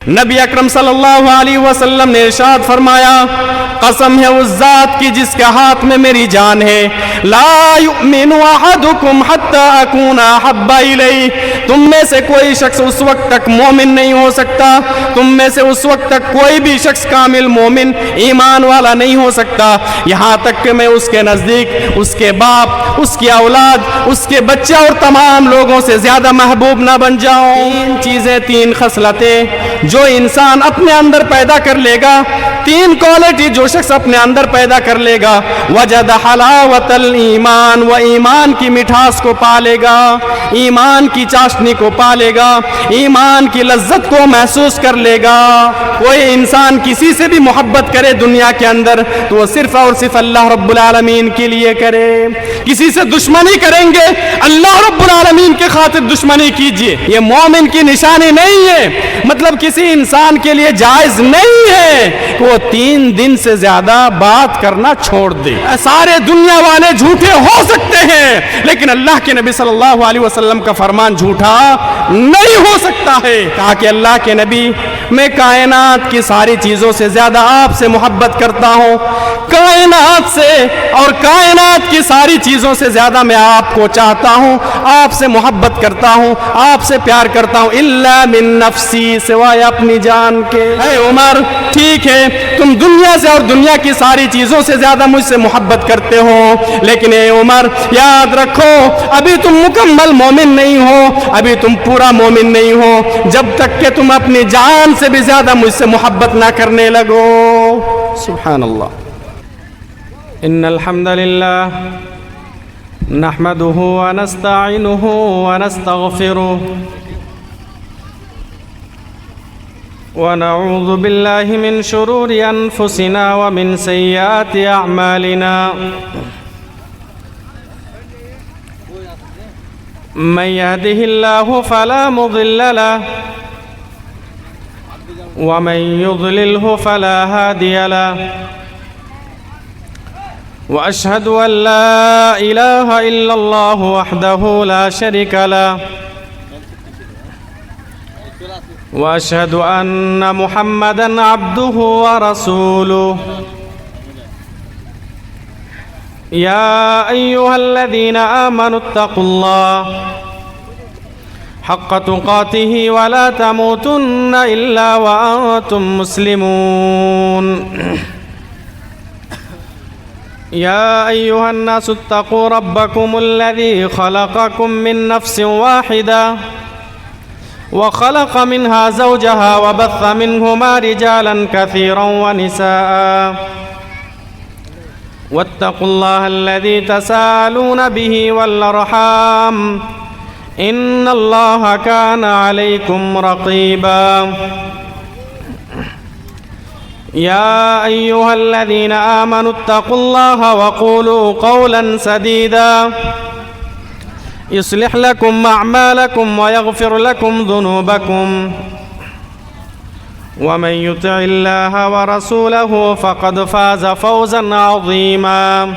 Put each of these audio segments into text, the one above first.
نبی اکرم صلی اللہ علیہ وسلم نے ارشاد فرمایا، قسم ہے اس ذات کی جس کے ہاتھ میں میری جان ہے، لا یؤمن احدکم حتی اکون احب الیہ، تم میں سے کوئی شخص اس وقت تک مومن نہیں ہو سکتا، تم میں سے اس وقت تک کوئی بھی شخص کامل مومن ایمان والا نہیں ہو سکتا یہاں تک کہ میں اس کے نزدیک اس کے باپ، اس کی اولاد، اس کے بچے اور تمام لوگوں سے زیادہ محبوب نہ بن جاؤں۔ تین چیزیں، تین خصلتیں جو انسان اپنے اندر پیدا کر لے گا، تین کوالٹی جو شخص اپنے اندر پیدا کر لے گا، وجد حلاوت الایمان، وہ ایمان کی مٹھاس کو پالے گا، ایمان کی چاشنی کو پالے گا، ایمان کی لذت کو محسوس کر لے گا۔ کوئی انسان کسی سے بھی محبت کرے دنیا کے اندر تو وہ صرف اور صرف اللہ رب العالمین کے لیے کرے۔ کسی سے دشمنی کریں گے، اللہ رب العالمین کے خاطر دشمنی کیجئے، یہ مومن کی نشانی نہیں ہے۔ مطلب کسی انسان کے لیے جائز نہیں ہے کہ وہ 3 دن سے زیادہ بات کرنا چھوڑ دے۔ سارے دنیا والے جھوٹے ہو سکتے ہیں لیکن اللہ کے نبی صلی اللہ علیہ وسلم کا فرمان جھوٹا نہیں ہو سکتا ہے۔ کہا کہ اللہ کے نبی، میں کائنات کی ساری چیزوں سے زیادہ آپ سے محبت کرتا ہوں، کائنات سے اور کائنات کی ساری چیزوں سے زیادہ میں آپ کو چاہتا ہوں، آپ سے محبت کرتا ہوں، آپ سے پیار کرتا ہوں، الا من نفسی، سوائے اپنی جان کے۔ اے عمر، ٹھیک ہے تم دنیا سے اور دنیا کی ساری چیزوں سے زیادہ مجھ سے محبت کرتے ہو، لیکن اے عمر یاد رکھو ابھی تم مکمل مومن نہیں ہو، ابھی تم پورا مومن نہیں ہو جب تک کہ تم اپنی جان سے بھی زیادہ مجھ سے محبت نہ کرنے لگو۔ سبحان اللہ۔ ان الحمد للہ نحمده ونستعینه ونستغفره ونعوذ بالله من شرور انفسنا ومن سیئات اعمالنا، من يهده الله فلا مضل له ومن يضلله فلا هادي له، وأشهد أن لا إله إلا الله وحده لا شريك له، وأشهد أن محمدًا عبده ورسوله، يا أيها الذين آمنوا اتقوا الله حق تقاته ولا تموتن إلا وأنتم مسلمون، يا أيها الناس اتقوا ربكم الذي خلقكم من نفس واحدة وخلق منها زوجها وبث منهما رجالا كثيرا ونساء، واتقوا الله الذي تساءلون به والأرحام إن الله كان عليكم رقيبا، يا أيها الذين آمنوا اتقوا الله وقولوا قولا سديدا يصلح لكم أعمالكم ويغفر لكم ذنوبكم، ومن يطع الله ورسوله فقد فاز فوزا عظيما،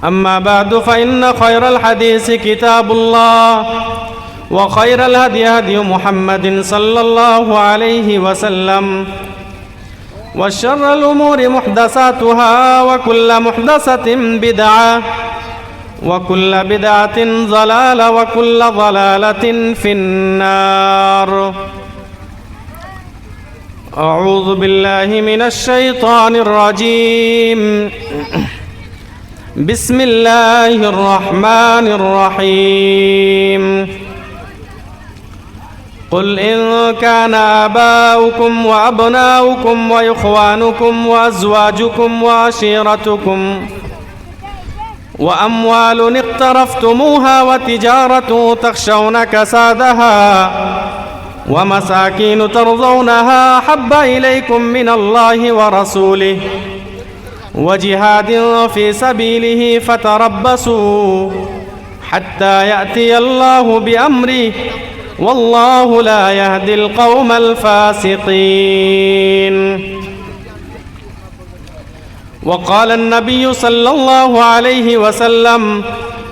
أما بعد فإن خير الحديث كتاب الله، وخير الهدي هدي محمد صلى الله عليه وسلم، وشر الأمور محدثاتها، وكل محدثة بدعة، وكل بدعة ضلالة، وكل ضلالة في النار۔ أعوذ بالله من الشيطان الرجيم، بسم الله الرحمن الرحيم، قل إن كان آباؤكم وأبناؤكم وإخوانكم وأزواجكم وعشيرتكم وأموال اقترفتموها وتجارة تخشون كسادها ومساكين ترضونها أحب إليكم من الله ورسوله وجهاد في سبيله فتربصوا حتى يأتي الله بأمره والله لا يهدي القوم الفاسقين۔ وقال النبي صلى الله عليه وسلم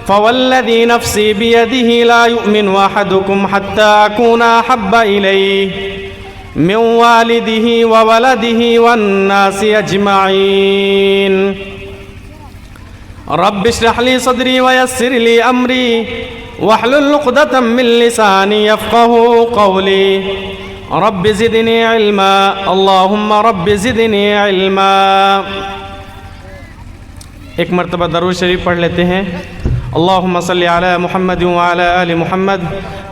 فوالذی نفسی بیدہ لا یؤمن احدکم حتی اکون احب الیہ من والدہ وولدہ والناس اجمعین رب اشرح لی صدری ویسر لی امری واحلل عقدۃ من لسانی یفقہوا قولی رب زدنی علما اللہم رب زدنی علما۔ ایک مرتبہ درود شریف پڑھ لیتے ہیں۔ اللہم صلی علی محمد وعلی آل محمد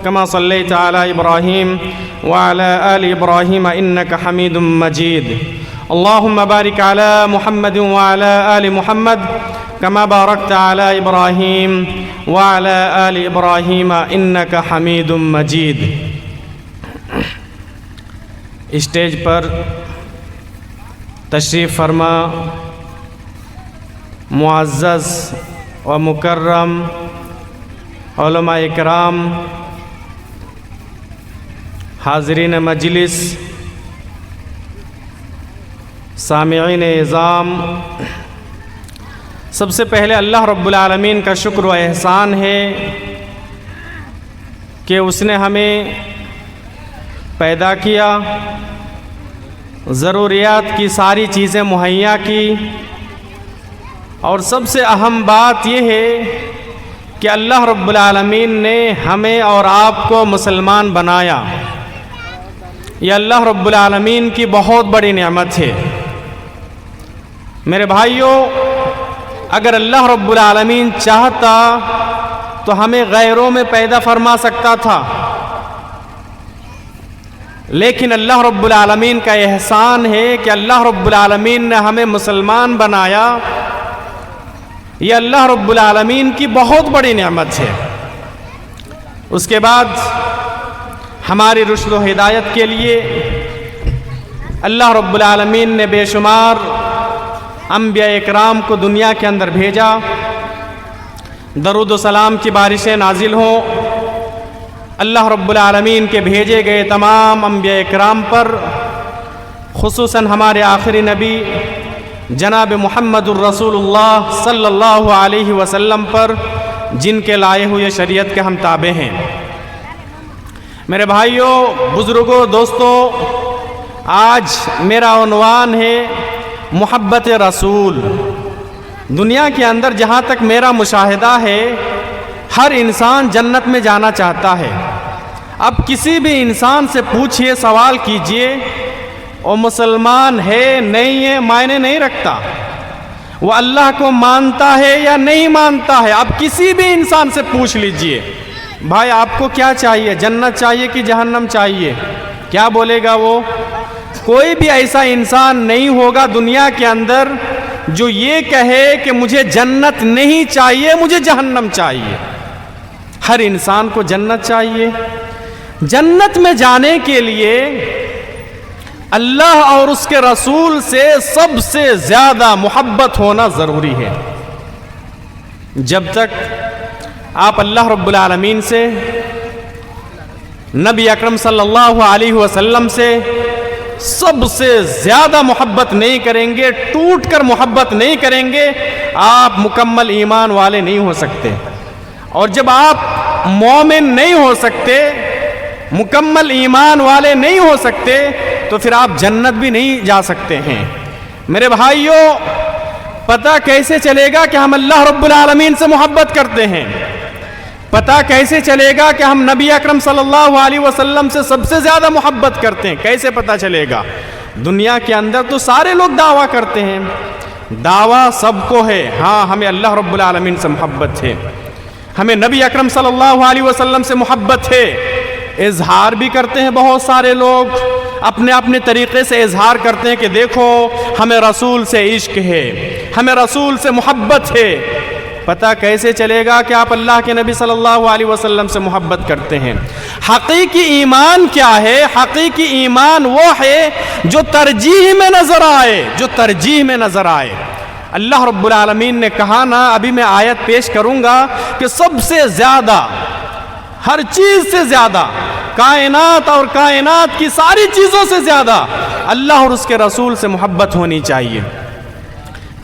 کما صلیت علی ابراہیم وعلی آل ابراہیم انک حمید مجید۔ اللہم بارک علی محمد وعلی آل محمد کما بارکت علی ابراہیم وعلی آل ابراہیم انک حمید مجید۔ اسٹیج پر تشریف فرما معزز و مکرم علماء اکرام، حاضرین مجلس، سامعین اعظام، سب سے پہلے اللہ رب العالمین کا شکر و احسان ہے کہ اس نے ہمیں پیدا کیا، ضروریات کی ساری چیزیں مہیا کی، اور سب سے اہم بات یہ ہے کہ اللہ رب العالمین نے ہمیں اور آپ کو مسلمان بنایا۔ یہ اللہ رب العالمین کی بہت بڑی نعمت ہے۔ میرے بھائیوں، اگر اللہ رب العالمین چاہتا تو ہمیں غیروں میں پیدا فرما سکتا تھا، لیکن اللہ رب العالمین کا احسان ہے کہ اللہ رب العالمین نے ہمیں مسلمان بنایا۔ یہ اللہ رب العالمین کی بہت بڑی نعمت ہے۔ اس کے بعد ہماری رشد و ہدایت کے لیے اللہ رب العالمین نے بے شمار انبیاء اکرام کو دنیا کے اندر بھیجا، درود و سلام کی بارشیں نازل ہوں اللہ رب العالمین کے بھیجے گئے تمام انبیاء اکرام پر، خصوصاً ہمارے آخری نبی جناب محمد الرسول اللہ صلی اللہ علیہ وسلم پر، جن کے لائے ہوئے شریعت کے ہم تابع ہیں۔ میرے بھائیوں، بزرگوں، دوستوں، آج میرا عنوان ہے محبت رسول۔ دنیا کے اندر جہاں تک میرا مشاہدہ ہے، ہر انسان جنت میں جانا چاہتا ہے۔ اب کسی بھی انسان سے پوچھئے، سوال کیجئے، وہ مسلمان ہے نہیں ہے معنی نہیں رکھتا، وہ اللہ کو مانتا ہے یا نہیں مانتا ہے۔ اب کسی بھی انسان سے پوچھ لیجئے، بھائی آپ کو کیا چاہیے، جنت چاہیے کہ جہنم چاہیے، کیا بولے گا وہ؟ کوئی بھی ایسا انسان نہیں ہوگا دنیا کے اندر جو یہ کہے کہ مجھے جنت نہیں چاہیے، مجھے جہنم چاہیے۔ ہر انسان کو جنت چاہیے۔ جنت میں جانے کے لیے اللہ اور اس کے رسول سے سب سے زیادہ محبت ہونا ضروری ہے۔ جب تک آپ اللہ رب العالمین سے، نبی اکرم صلی اللہ علیہ وسلم سے سب سے زیادہ محبت نہیں کریں گے، ٹوٹ کر محبت نہیں کریں گے، آپ مکمل ایمان والے نہیں ہو سکتے۔ اور جب آپ مومن نہیں ہو سکتے، مکمل ایمان والے نہیں ہو سکتے، تو پھر آپ جنت بھی نہیں جا سکتے ہیں۔ میرے بھائیوں، پتہ کیسے چلے گا کہ ہم اللہ رب العالمین سے محبت کرتے ہیں؟ پتہ کیسے چلے گا کہ ہم نبی اکرم صلی اللہ علیہ وسلم سے سب سے زیادہ محبت کرتے ہیں؟ کیسے پتہ چلے گا؟ دنیا کے اندر تو سارے لوگ دعویٰ کرتے ہیں، دعویٰ سب کو ہے، ہاں ہمیں اللہ رب العالمین سے محبت ہے، ہمیں نبی اکرم صلی اللہ علیہ وسلم سے محبت ہے۔ اظہار بھی کرتے ہیں بہت سارے لوگ، اپنے اپنے طریقے سے اظہار کرتے ہیں کہ دیکھو ہمیں رسول سے عشق ہے، ہمیں رسول سے محبت ہے۔ پتہ کیسے چلے گا کہ آپ اللہ کے نبی صلی اللہ علیہ وسلم سے محبت کرتے ہیں؟ حقیقی ایمان کیا ہے؟ حقیقی ایمان وہ ہے جو ترجیح میں نظر آئے، جو ترجیح میں نظر آئے۔ اللہ رب العالمین نے کہا نا، ابھی میں آیت پیش کروں گا کہ سب سے زیادہ، ہر چیز سے زیادہ، کائنات اور کائنات کی ساری چیزوں سے زیادہ اللہ اور اس کے رسول سے محبت ہونی چاہیے۔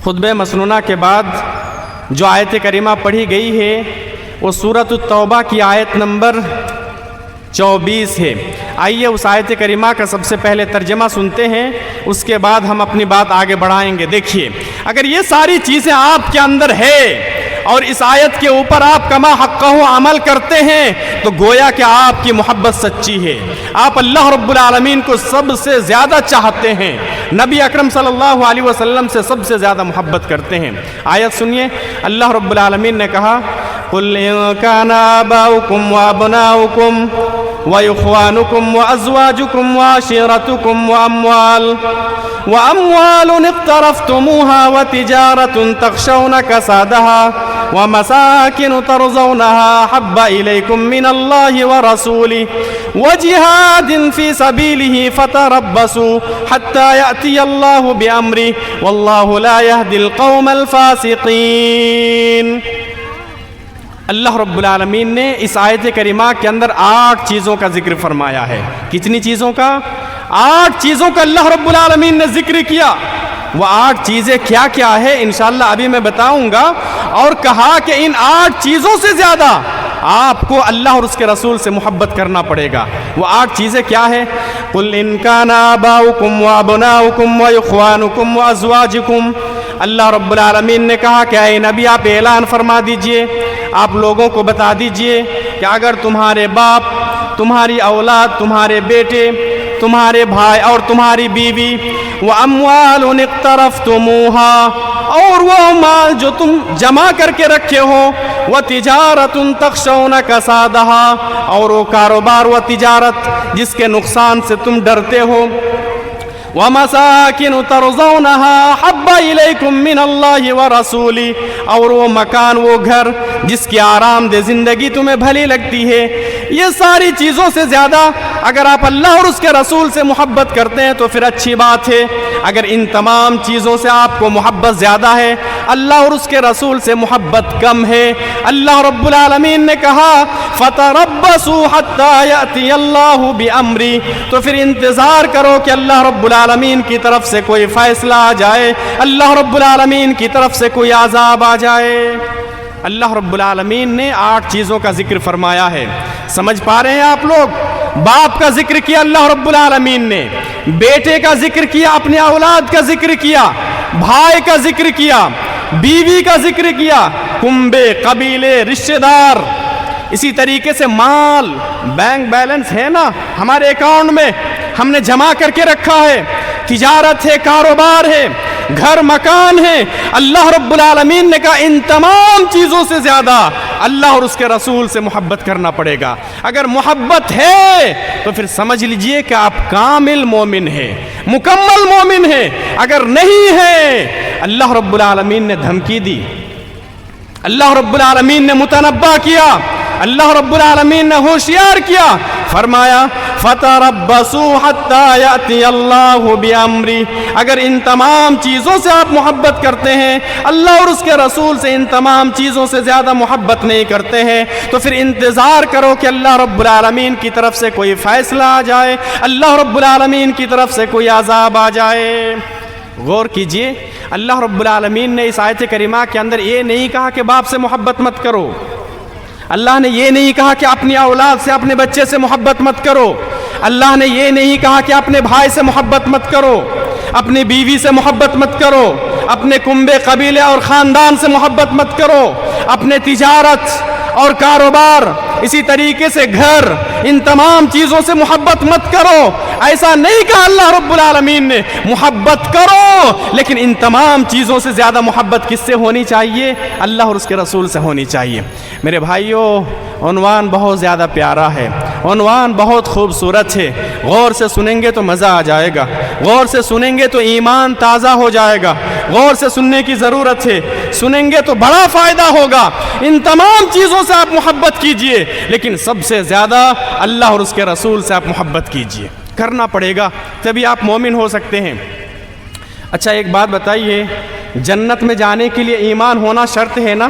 خطبہ مسنونہ کے بعد جو آیت کریمہ پڑھی گئی ہے وہ سورۃ التوبہ کی آیت نمبر 24 ہے۔ آئیے اس آیت کریمہ کا سب سے پہلے ترجمہ سنتے ہیں، اس کے بعد ہم اپنی بات آگے بڑھائیں گے۔ دیکھیے، اگر یہ ساری چیزیں آپ کے اندر ہے اور اس آیت کے اوپر آپ کما حقہ عمل کرتے ہیں تو گویا کہ آپ کی محبت سچی ہے، آپ اللہ رب العالمین کو سب سے زیادہ چاہتے ہیں، نبی اکرم صلی اللہ علیہ وسلم سے سب سے زیادہ محبت کرتے ہیں۔ آیت سنیے، اللہ رب العالمین نے کہا قُلْ إِن كَانَ آبَاؤُكُمْ وَأَبْنَاؤُكُمْ وَإِخْوَانُكُمْ وَأَزْوَاجُكُمْ وَعَشِيرَتُكُمْ وَأَمْوَالٌ اقْتَرَفْتُمُوهَا وَتِجَارَةٌ تَخْشَوْنَ كَسَادَهَا وَمَسَاكِنُ تَرْضَوْنَهَا أَحَبَّ إِلَيْكُم مِّنَ اللَّهِ وَرَسُولِهِ وَجِهَادٍ فِي سَبِيلِهِ فَتَرَبَّصُوا حَتَّى يَأْتِيَ اللَّهُ بِأَمْرِهِ وَاللَّهُ لَا يَهْدِي الْقَوْمَ الْفَاسِقِينَ۔ اللہ رب العالمین نے اس آیت کریمہ کے اندر 8 چیزوں کا ذکر فرمایا ہے۔ کتنی چیزوں کا؟ 8 چیزوں کا اللہ رب العالمین نے ذکر کیا۔ وہ 8 چیزیں کیا کیا ہے انشاءاللہ ابھی میں بتاؤں گا، اور کہا کہ ان 8 چیزوں سے زیادہ آپ کو اللہ اور اس کے رسول سے محبت کرنا پڑے گا۔ وہ 8 چیزیں کیا ہے؟ قُلْ إِن كَانَ آبَاؤُكُمْ وَأَبْنَاؤُكُمْ وَإِخْوَانُكُمْ وَأَزْوَاجُكُمْ۔ اللہ رب العالمین نے کہا کہ اے نبی آپ اعلان فرما دیجئے، آپ لوگوں کو بتا دیجئے کہ اگر تمہارے باپ، تمہاری اولاد، تمہارے بیٹے، تمہارے بھائی اور تمہاری بیوی، وَأَمْوَالٌ اقْتَرَفْتُمُوهَا، اور وہ مال جو تم جمع کر کے رکھے ہو، وَتِجَارَةٌ تَخْشَوْنَ كَسَادَهَا، اور وہ کاروبار و تجارت جس کے نقصان سے تم ڈرتے ہو، وَمَسَاكِنُ تَرْضَوْنَهَا أَحَبَّ إِلَيْكُم مِّنَ اللَّهِ وَرَسُولِهِ، اور وہ مکان، وہ گھر جس کی آرام دہ زندگی تمہیں بھلی لگتی ہے۔ یہ ساری چیزوں سے زیادہ اگر آپ اللہ اور اس کے رسول سے محبت کرتے ہیں تو پھر اچھی بات ہے۔ اگر ان تمام چیزوں سے آپ کو محبت زیادہ ہے، اللہ اور اس کے رسول سے محبت کم ہے، اللہ رب العالمین نے کہا فَتَرَبَّصُوا حَتَّى يَأْتِيَ اللَّهُ بِأَمْرِهِ، تو پھر انتظار کرو کہ اللہ رب العالمین کی طرف سے کوئی فیصلہ آ جائے، اللہ رب العالمین کی طرف سے کوئی عذاب آ جائے۔ اللہ رب العالمین نے 8 چیزوں کا ذکر فرمایا ہے۔ سمجھ پا رہے ہیں آپ لوگ؟ باپ کا ذکر کیا اللہ رب العالمین نے، بیٹے کا ذکر کیا، اپنے اولاد کا ذکر کیا، بھائی کا ذکر کیا، بیوی کا ذکر کیا، کنبے، قبیلے، رشتہ دار، اسی طریقے سے مال، بینک بیلنس ہے نا ہمارے اکاؤنٹ میں، ہم نے جمع کر کے رکھا ہے، تجارت ہے، کاروبار ہے، گھر مکان ہے۔ اللہ رب العالمین نے کہا ان تمام چیزوں سے زیادہ اللہ اور اس کے رسول سے محبت کرنا پڑے گا۔ اگر محبت ہے تو پھر سمجھ لیجئے کہ آپ کامل مومن ہیں، مکمل مومن ہیں۔ اگر نہیں ہے، اللہ رب العالمین نے دھمکی دی، اللہ رب العالمین نے متنبہ کیا، اللہ رب العالمین نے ہوشیار کیا، فرمایا فَتَرَبَّصُوا حَتَّى يَأْتِيَ اللَّهُ بِأَمْرِهِ۔ اگر ان تمام چیزوں سے آپ محبت کرتے ہیں، اللہ اور اس کے رسول سے ان تمام چیزوں سے زیادہ محبت نہیں کرتے ہیں، تو پھر انتظار کرو کہ اللہ رب العالمین کی طرف سے کوئی فیصلہ آ جائے، اللہ رب العالمین کی طرف سے کوئی عذاب آ جائے۔ غور کیجئے، اللہ رب العالمین نے اس آیت کریمہ کے اندر یہ نہیں کہا کہ باپ سے محبت مت کرو، اللہ نے یہ نہیں کہا کہ اپنی اولاد سے، اپنے بچے سے محبت مت کرو، اللہ نے یہ نہیں کہا کہ اپنے بھائی سے محبت مت کرو، اپنی بیوی سے محبت مت کرو، اپنے کنبے، قبیلے اور خاندان سے محبت مت کرو، اپنے تجارت اور کاروبار، اسی طریقے سے گھر، ان تمام چیزوں سے محبت مت کرو۔ ایسا نہیں کہا اللہ رب العالمین نے، محبت کرو، لیکن ان تمام چیزوں سے زیادہ محبت کس سے ہونی چاہیے؟ اللہ اور اس کے رسول سے ہونی چاہیے۔ میرے بھائیوں، عنوان بہت زیادہ پیارا ہے، عنوان بہت خوبصورت ہے، غور سے سنیں گے تو مزہ آ جائے گا، غور سے سنیں گے تو ایمان تازہ ہو جائے گا، غور سے سننے کی ضرورت ہے، سنیں گے تو بڑا فائدہ ہوگا۔ ان تمام چیزوں سے آپ محبت کیجئے، لیکن سب سے زیادہ اللہ اور اس کے رسول سے آپ محبت کیجئے، کرنا پڑے گا، تبھی آپ مومن ہو سکتے ہیں۔ اچھا ایک بات بتائیے، جنت میں جانے کے لیے ایمان ہونا شرط ہے نا؟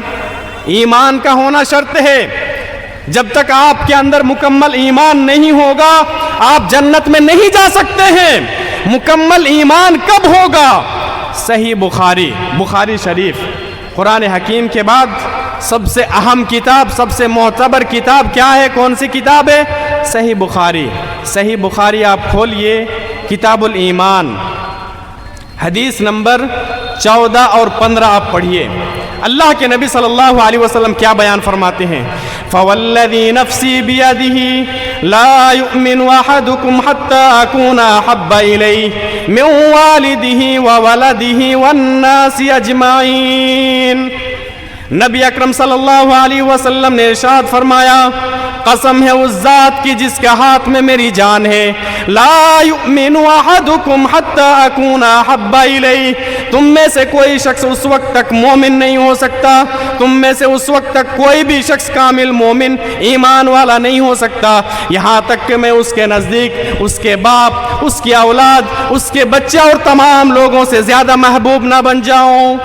ایمان کا ہونا شرط ہے۔ جب تک آپ کے اندر مکمل ایمان نہیں ہوگا آپ جنت میں نہیں جا سکتے ہیں۔ مکمل ایمان کب ہوگا؟ صحیح بخاری شریف قرآن حکیم کے بعد سب سے اہم کتاب، سب سے معتبر کتاب کیا ہے؟ کون سی کتاب ہے؟ صحیح بخاری۔ صحیح بخاری آپ کھولیے، کتاب الایمان، حدیث نمبر 14 اور 15 آپ پڑھیے۔ اللہ کے نبی صلی اللہ علیہ وسلم کیا بیان فرماتے ہیں؟ فوالذی نفسی بیدہ لا یؤمن احدکم حتی اکون احب الیہ من والدہ وولدہ والناس اجمعین۔ نبی اکرم صلی اللہ علیہ وسلم نے ارشاد فرمایا، قسم ہے اس ذات کی جس کے ہاتھ میں میری جان ہے، لا یؤمن احدکم حتی اکون احب الیہ، تم میں سے کوئی شخص اس وقت تک مومن نہیں ہو سکتا، تم میں سے اس وقت تک کوئی بھی شخص کامل مومن ایمان والا نہیں ہو سکتا یہاں تک کہ میں اس کے نزدیک اس کے باپ، اس کی اولاد، اس کے بچے اور تمام لوگوں سے زیادہ محبوب نہ بن جاؤں۔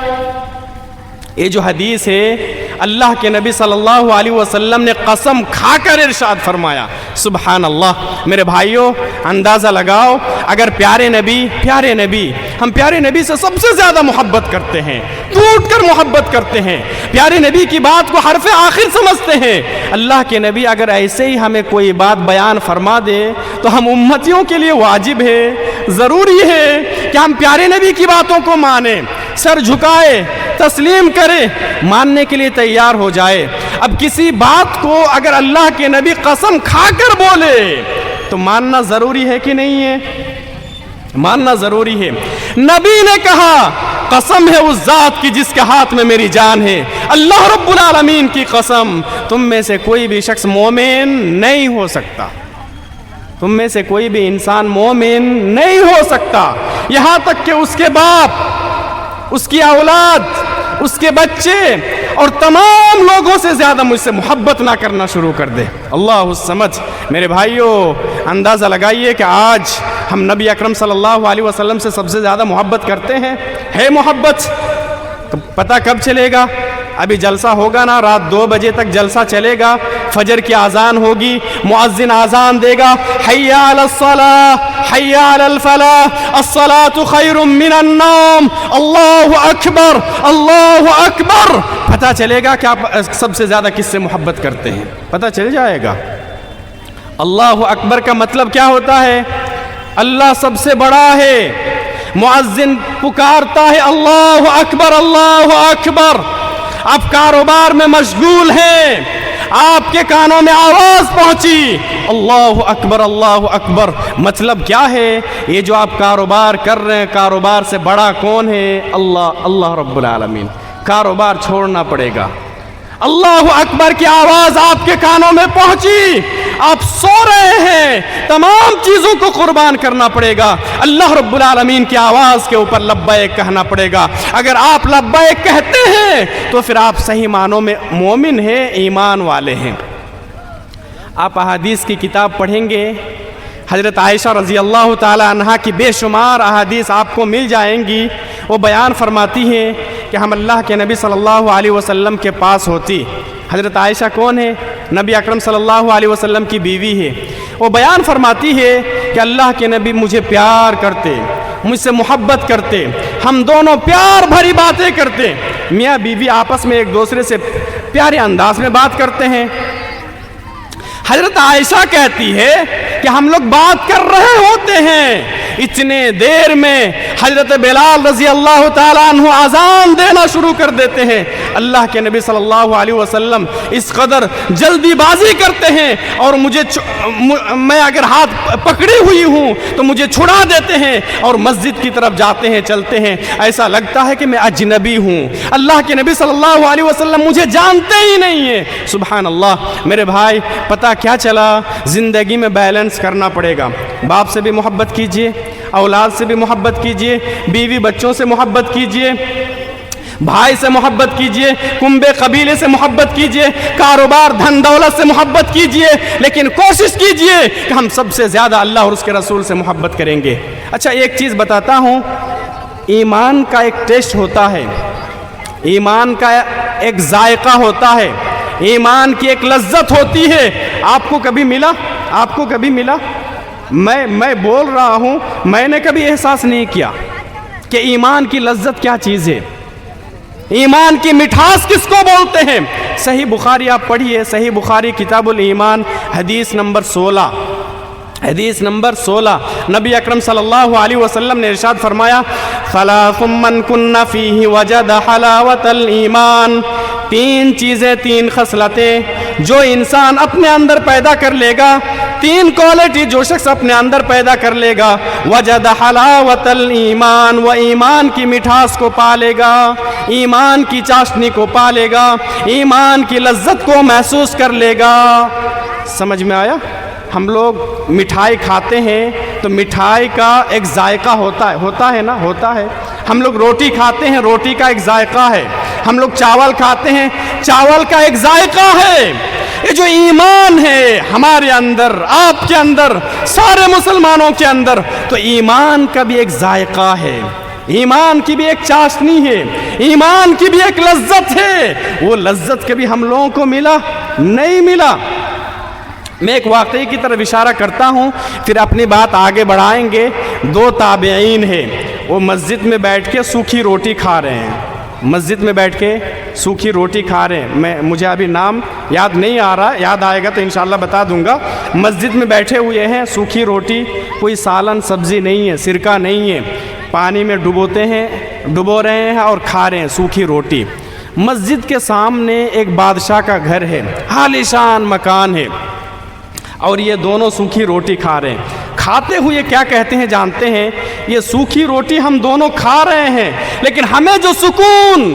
یہ جو حدیث ہے اللہ کے نبی صلی اللہ علیہ وسلم نے قسم کھا کر ارشاد فرمایا۔ سبحان اللہ۔ میرے بھائیوں اندازہ لگاؤ، اگر پیارے نبی ہم پیارے نبی سے سب سے زیادہ محبت کرتے ہیں، ٹوٹ کر محبت کرتے ہیں، پیارے نبی کی بات کو حرف آخر سمجھتے ہیں، اللہ کے نبی اگر ایسے ہی ہمیں کوئی بات بیان فرما دے تو ہم امتیوں کے لیے واجب ہے، ضروری ہے کہ ہم پیارے نبی کی باتوں کو مانیں، سر جھکائے، تسلیم کرے، ماننے کے لیے تیار ہو جائے۔ اب کسی بات کو اگر اللہ کے نبی قسم کھا کر بولے تو ماننا ضروری ہے کہ نہیں ہے؟ ماننا ضروری ہے۔ نبی نے کہا قسم ہے اس ذات کی جس کے ہاتھ میں میری جان ہے، اللہ رب العالمین کی قسم، تم میں سے کوئی بھی شخص مومن نہیں ہو سکتا، تم میں سے کوئی بھی انسان مومن نہیں ہو سکتا یہاں تک کہ اس کے باپ، اس کی اولاد، اس کے بچے اور تمام لوگوں سے زیادہ مجھ سے محبت نہ کرنا شروع کر دے۔ اللہ الصمد۔ میرے بھائیوں اندازہ لگائیے کہ آج ہم نبی اکرم صلی اللہ علیہ وسلم سے سب سے زیادہ محبت کرتے ہیں؟ ہے محبت؟ پتہ کب چلے گا؟ ابھی جلسہ ہوگا نا، رات 2 بجے تک جلسہ چلے گا، فجر کی اذان ہوگی، مؤذن اذان دے گا، حی علی الصلاۃ حی علی الفلاح الصلاۃ خیر من النوم، اللہ اکبر اللہ اکبر۔ پتہ چلے گا کہ آپ سب سے زیادہ کس سے محبت کرتے ہیں، پتہ چل جائے گا۔ اللہ اکبر کا مطلب کیا ہوتا ہے؟ اللہ سب سے بڑا ہے۔ مؤذن پکارتا ہے اللہ اکبر اللہ اکبر، آپ کاروبار میں مشغول ہیں، آپ کے کانوں میں آواز پہنچی اللہ اکبر، مطلب کیا ہے؟ یہ جو آپ کاروبار کر رہے ہیں، کاروبار سے بڑا کون ہے؟ اللہ رب العالمین۔ کاروبار چھوڑنا پڑے گا، اللہ اکبر کی آواز آپ کے کانوں میں پہنچی، آپ سو رہے ہیں، تمام چیزوں کو قربان کرنا پڑے گا، اللہ رب العالمین کی آواز کے اوپر لبیک کہنا پڑے گا۔ اگر آپ لبیک کہتے ہیں تو پھر آپ صحیح معنوں میں مومن ہیں، ایمان والے ہیں۔ آپ احادیث کی کتاب پڑھیں گے، حضرت عائشہ رضی اللہ تعالی عنہا کی بے شمار احادیث آپ کو مل جائیں گی۔ وہ بیان فرماتی ہیں کہ ہم اللہ کے نبی صلی اللہ علیہ وسلم کے پاس ہوتی۔ حضرت عائشہ کون ہے؟ نبی اکرم صلی اللہ علیہ وسلم کی بیوی ہے۔ وہ بیان فرماتی ہے کہ اللہ کے نبی مجھے پیار کرتے، مجھ سے محبت کرتے، ہم دونوں پیار بھری باتیں کرتے، میاں بیوی آپس میں ایک دوسرے سے پیارے انداز میں بات کرتے ہیں۔ حضرت عائشہ کہتی ہے کہ ہم لوگ بات کر رہے ہوتے ہیں، اتنے دیر میں حضرت بلال رضی اللہ تعالیٰ عنہ اذان دینا شروع کر دیتے ہیں۔ اللہ کے نبی صلی اللہ علیہ وسلم اس قدر جلدی بازی کرتے ہیں اور میں اگر ہاتھ پکڑی ہوئی ہوں تو مجھے چھڑا دیتے ہیں اور مسجد کی طرف جاتے ہیں، چلتے ہیں، ایسا لگتا ہے کہ میں اجنبی ہوں، اللہ کے نبی صلی اللہ علیہ وسلم مجھے جانتے ہی نہیں ہیں۔ سبحان اللہ۔ میرے بھائی پتہ کیا چلا؟ زندگی میں بیلنس کرنا پڑے گا، باپ سے بھی محبت کیجئے، اولاد سے بھی محبت کیجئے، بیوی بچوں سے محبت کیجئے، بھائی سے محبت کیجئے، کنبے قبیلے سے محبت کیجئے، کاروبار دھن دولت سے محبت کیجئے، لیکن کوشش کیجئے کہ ہم سب سے زیادہ اللہ اور اس کے رسول سے محبت کریں گے۔ اچھا ایک چیز بتاتا ہوں، ایمان کا ایک ٹیسٹ ہوتا ہے، ایمان کا ایک ذائقہ ہوتا ہے، ایمان کی ایک لذت ہوتی ہے۔ آپ کو کبھی ملا؟ آپ کو کبھی ملا؟ میں بول رہا ہوں، میں نے کبھی احساس نہیں کیا کہ ایمان کی لذت کیا چیز ہے۔ ایمان کی مٹھاس کس کو بولتے ہیں؟ صحیح بخاری آپ پڑھیے، صحیح بخاری کتاب الایمان حدیث نمبر 16، حدیث نمبر 16 نبی اکرم صلی اللہ علیہ وسلم نے ارشاد فرمایا ثلاث من کن فیہ وجد حلاوت الایمان، تین چیزیں، تین خصلتیں جو انسان اپنے اندر پیدا کر لے گا، تین کوالٹی جو شخص اپنے اندر پیدا کر لے گا، وجد حلاوت الایمان، وہ ایمان کی مٹھاس کو پالے گا، ایمان کی چاشنی کو پالے گا، ایمان کی لذت کو محسوس کر لے گا۔ سمجھ میں آیا؟ ہم لوگ مٹھائی کھاتے ہیں تو مٹھائی کا ایک ذائقہ ہوتا ہے نا، ہوتا ہے۔ ہم لوگ روٹی کھاتے ہیں، روٹی کا ایک ذائقہ ہے۔ ہم لوگ چاول کھاتے ہیں، چاول کا ایک ذائقہ ہے۔ یہ جو ایمان ہے ہمارے اندر، آپ کے اندر، سارے مسلمانوں کے اندر، تو ایمان کا بھی ایک ذائقہ ہے، ایمان کی بھی ایک چاشنی ہے، ایمان کی بھی ایک لذت ہے۔ وہ لذت کبھی ہم لوگوں کو ملا نہیں ملا۔ میں ایک واقعے کی طرف اشارہ کرتا ہوں، پھر اپنی بات آگے بڑھائیں گے۔ دو تابعین ہیں، وہ مسجد میں بیٹھ کے سوکھی روٹی کھا رہے ہیں، مسجد میں بیٹھ کے سوکھی روٹی کھا رہے ہیں۔ مجھے ابھی نام یاد نہیں آ رہا، یاد آئے گا تو انشاءاللہ بتا دوں گا۔ مسجد میں بیٹھے ہوئے ہیں، سوکھی روٹی، کوئی سالن سبزی نہیں ہے، سرکہ نہیں ہے، پانی میں ڈبو رہے ہیں اور کھا رہے ہیں سوکھی روٹی۔ مسجد کے سامنے ایک بادشاہ کا گھر ہے، عالیشان مکان ہے، اور یہ دونوں سوکھی روٹی کھا رہے ہیں۔ کھاتے ہوئے کیا کہتے ہیں جانتے ہیں؟ یہ سوکھی روٹی ہم دونوں کھا رہے ہیں، لیکن ہمیں جو سکون،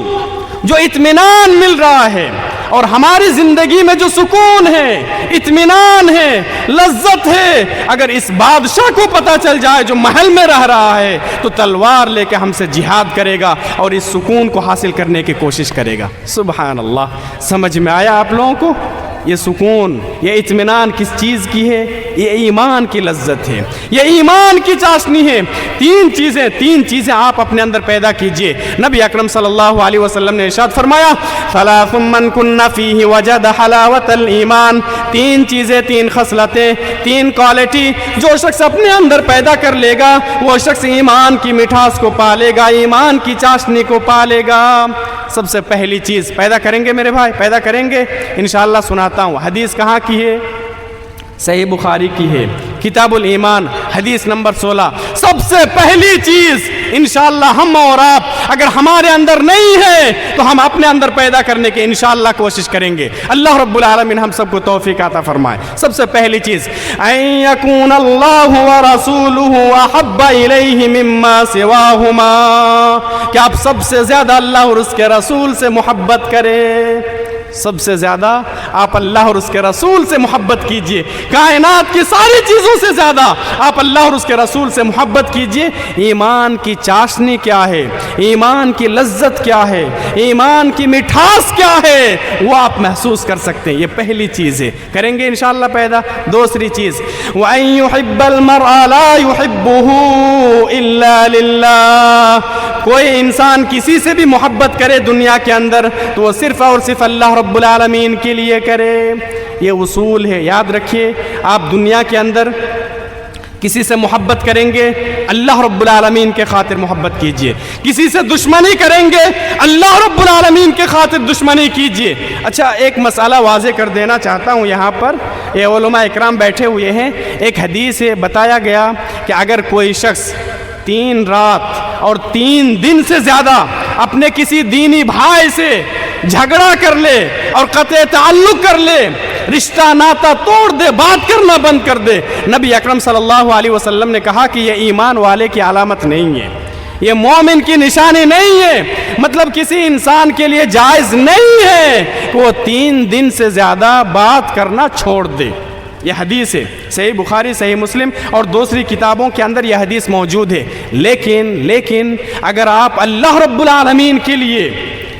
جو اطمینان مل رہا ہے، اور ہماری زندگی میں جو سکون ہے، اطمینان ہے، لذت ہے، اگر اس بادشاہ کو پتہ چل جائے جو محل میں رہ رہا ہے تو تلوار لے کے ہم سے جہاد کرے گا اور اس سکون کو حاصل کرنے کی کوشش کرے گا۔ سبحان اللہ۔ سمجھ میں آیا آپ لوگوں کو؟ یہ سکون، یہ اطمینان کس چیز کی ہے؟ یہ ایمان کی لذت ہے، یہ ایمان کی چاشنی ہے۔ تین چیزیں آپ اپنے اندر پیدا کیجئے۔ نبی اکرم صلی اللہ علیہ وسلم نے ارشاد فرمایا ثلاث من کن فیہ وجد حلاوت الایمان، تین چیزیں، تین خصلتیں، تین کوالٹی جو شخص اپنے اندر پیدا کر لے گا، وہ شخص ایمان کی مٹھاس کو پالے گا، ایمان کی چاشنی کو پالے گا۔ سب سے پہلی چیز پیدا کریں گے میرے بھائی، پیدا کریں گے انشاءاللہ۔ سناتا ہوں، حدیث کہاں کی ہے؟ صحیح بخاری کی ہے، کتاب الایمان حدیث نمبر 16۔ سب سے پہلی چیز انشاءاللہ ہم اور آپ اگر ہمارے اندر نہیں ہے تو ہم اپنے اندر پیدا کرنے کی انشاءاللہ کوشش کریں گے۔ اللہ رب العالمین ہم سب کو توفیق عطا فرمائے۔ سب سے پہلی چیز ان یکون اللہ ورسولہ احب الیہ مما سواہما، کہ آپ سب سے زیادہ اللہ اور اس کے رسول سے محبت کریں۔ سب سے زیادہ آپ اللہ اور اس کے رسول سے محبت کیجئے، کائنات کی ساری چیزوں سے زیادہ آپ اللہ اور اس کے رسول سے محبت کیجئے۔ ایمان کی چاشنی کیا ہے، ایمان کی لذت کیا ہے، ایمان کی مٹھاس کیا ہے، وہ آپ محسوس کر سکتے ہیں۔ یہ پہلی چیز ہے، کریں گے انشاءاللہ پیدا۔ دوسری چیز وَأَن يُحِبَّ الْمَرْءَ لَا يُحِبُّهُ إِلَّا لِلَّهِ، کوئی انسان کسی سے بھی محبت کرے دنیا کے اندر تو وہ صرف اور صرف اللہ رب العالمین کے لیے کرے۔ یہ اصول ہے، یاد رکھیے۔ آپ دنیا کے اندر کسی سے محبت کریں گے اللہ رب العالمین کے خاطر محبت کیجئے، کسی سے دشمنی کریں گے اللہ رب العالمین کے خاطر دشمنی کیجئے۔ اچھا، ایک مسئلہ واضح کر دینا چاہتا ہوں یہاں پر، یہ علماء اکرام بیٹھے ہوئے ہیں۔ ایک حدیث ہے، بتایا گیا کہ اگر کوئی شخص 3 رات اور 3 دن سے زیادہ اپنے کسی دینی بھائی سے جھگڑا کر لے اور قطع تعلق کر لے، رشتہ ناتا توڑ دے، بات کرنا بند کر دے، نبی اکرم صلی اللہ علیہ وسلم نے کہا کہ یہ ایمان والے کی علامت نہیں ہے، یہ مومن کی نشانی نہیں ہے۔ مطلب کسی انسان کے لیے جائز نہیں ہے کہ وہ 3 دن سے زیادہ بات کرنا چھوڑ دے۔ یہ حدیث ہے، صحیح بخاری، صحیح مسلم اور دوسری کتابوں کے اندر یہ حدیث موجود ہے۔ لیکن اگر آپ اللہ رب العالمین کے لیے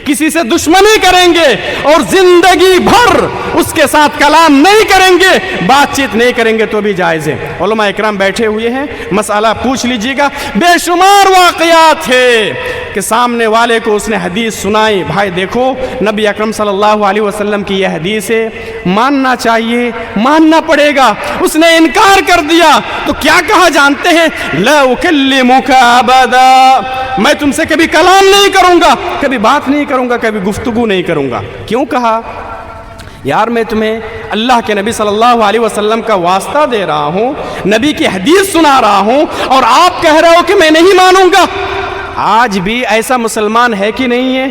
کسی سے دشمنی کریں گے اور زندگی بھر اس کے ساتھ کلام نہیں کریں گے، بات چیت نہیں کریں گے تو بھی جائز ہے۔ علماء اکرام بیٹھے ہوئے ہیں، مسئلہ پوچھ لیجئے گا۔ بے شمار واقعات ہے کہ سامنے والے کو اس نے حدیث سنائی، بھائی دیکھو نبی اکرم صلی اللہ علیہ وسلم کی یہ حدیث ہے، ماننا چاہیے، ماننا پڑے گا۔ اس نے انکار کر دیا تو کیا کہا جانتے ہیں؟ لا اکلمک ابدا، میں تم سے کبھی کلام نہیں کروں گا، کبھی بات نہیں کروں گا، کبھی گفتگو نہیں کروں گا۔ کیوں کہا؟ یار میں تمہیں اللہ کے نبی صلی اللہ علیہ وسلم کا واسطہ دے رہا ہوں، نبی کی حدیث سنا رہا ہوں، اور آپ کہہ رہے ہو کہ میں نہیں مانوں گا۔ آج بھی ایسا مسلمان ہے کہ نہیں ہے؟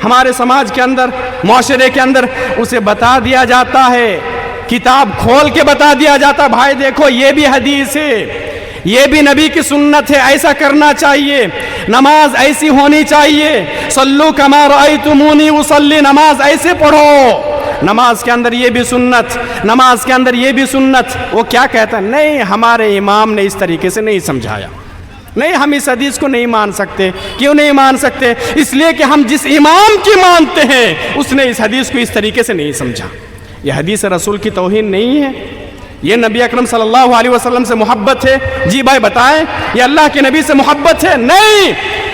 ہمارے سماج کے اندر، معاشرے کے اندر اسے بتا دیا جاتا ہے، کتاب کھول کے بتا دیا جاتا، بھائی دیکھو یہ بھی حدیث ہے، یہ بھی نبی کی سنت ہے، ایسا کرنا چاہیے، نماز ایسی ہونی چاہیے، صلو کما رأیتمونی اصلی، نماز ایسے پڑھو، نماز کے اندر یہ بھی سنت، نماز کے اندر یہ بھی سنت۔ وہ کیا کہتا ہے؟ نہیں، ہمارے امام نے اس طریقے سے نہیں سمجھایا، نہیں ہم اس حدیث کو نہیں مان سکتے۔ کیوں نہیں مان سکتے؟ اس لیے کہ ہم جس امام کی مانتے ہیں اس نے اس حدیث کو اس طریقے سے نہیں سمجھا۔ یہ حدیث رسول کی توہین نہیں ہے، یہ نبی اکرم صلی اللہ علیہ وسلم سے محبت ہے۔ جی بھائی بتائیں، یہ اللہ کے نبی سے محبت ہے؟ نہیں۔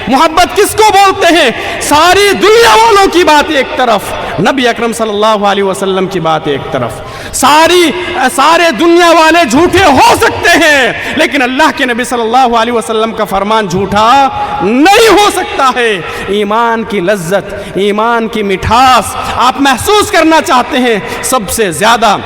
محبت کس کو بولتے ہیں؟ ساری دنیا والوں کی بات ایک طرف، نبی اکرم صلی اللہ علیہ وسلم کی بات ایک طرف۔ سارے دنیا والے جھوٹے ہو سکتے ہیں، لیکن اللہ کے نبی صلی اللہ علیہ وسلم کا فرمان جھوٹا نہیں ہو سکتا ہے۔ ایمان کی لذت، ایمان کی مٹھاس آپ محسوس کرنا چاہتے ہیں، سب سے زیادہ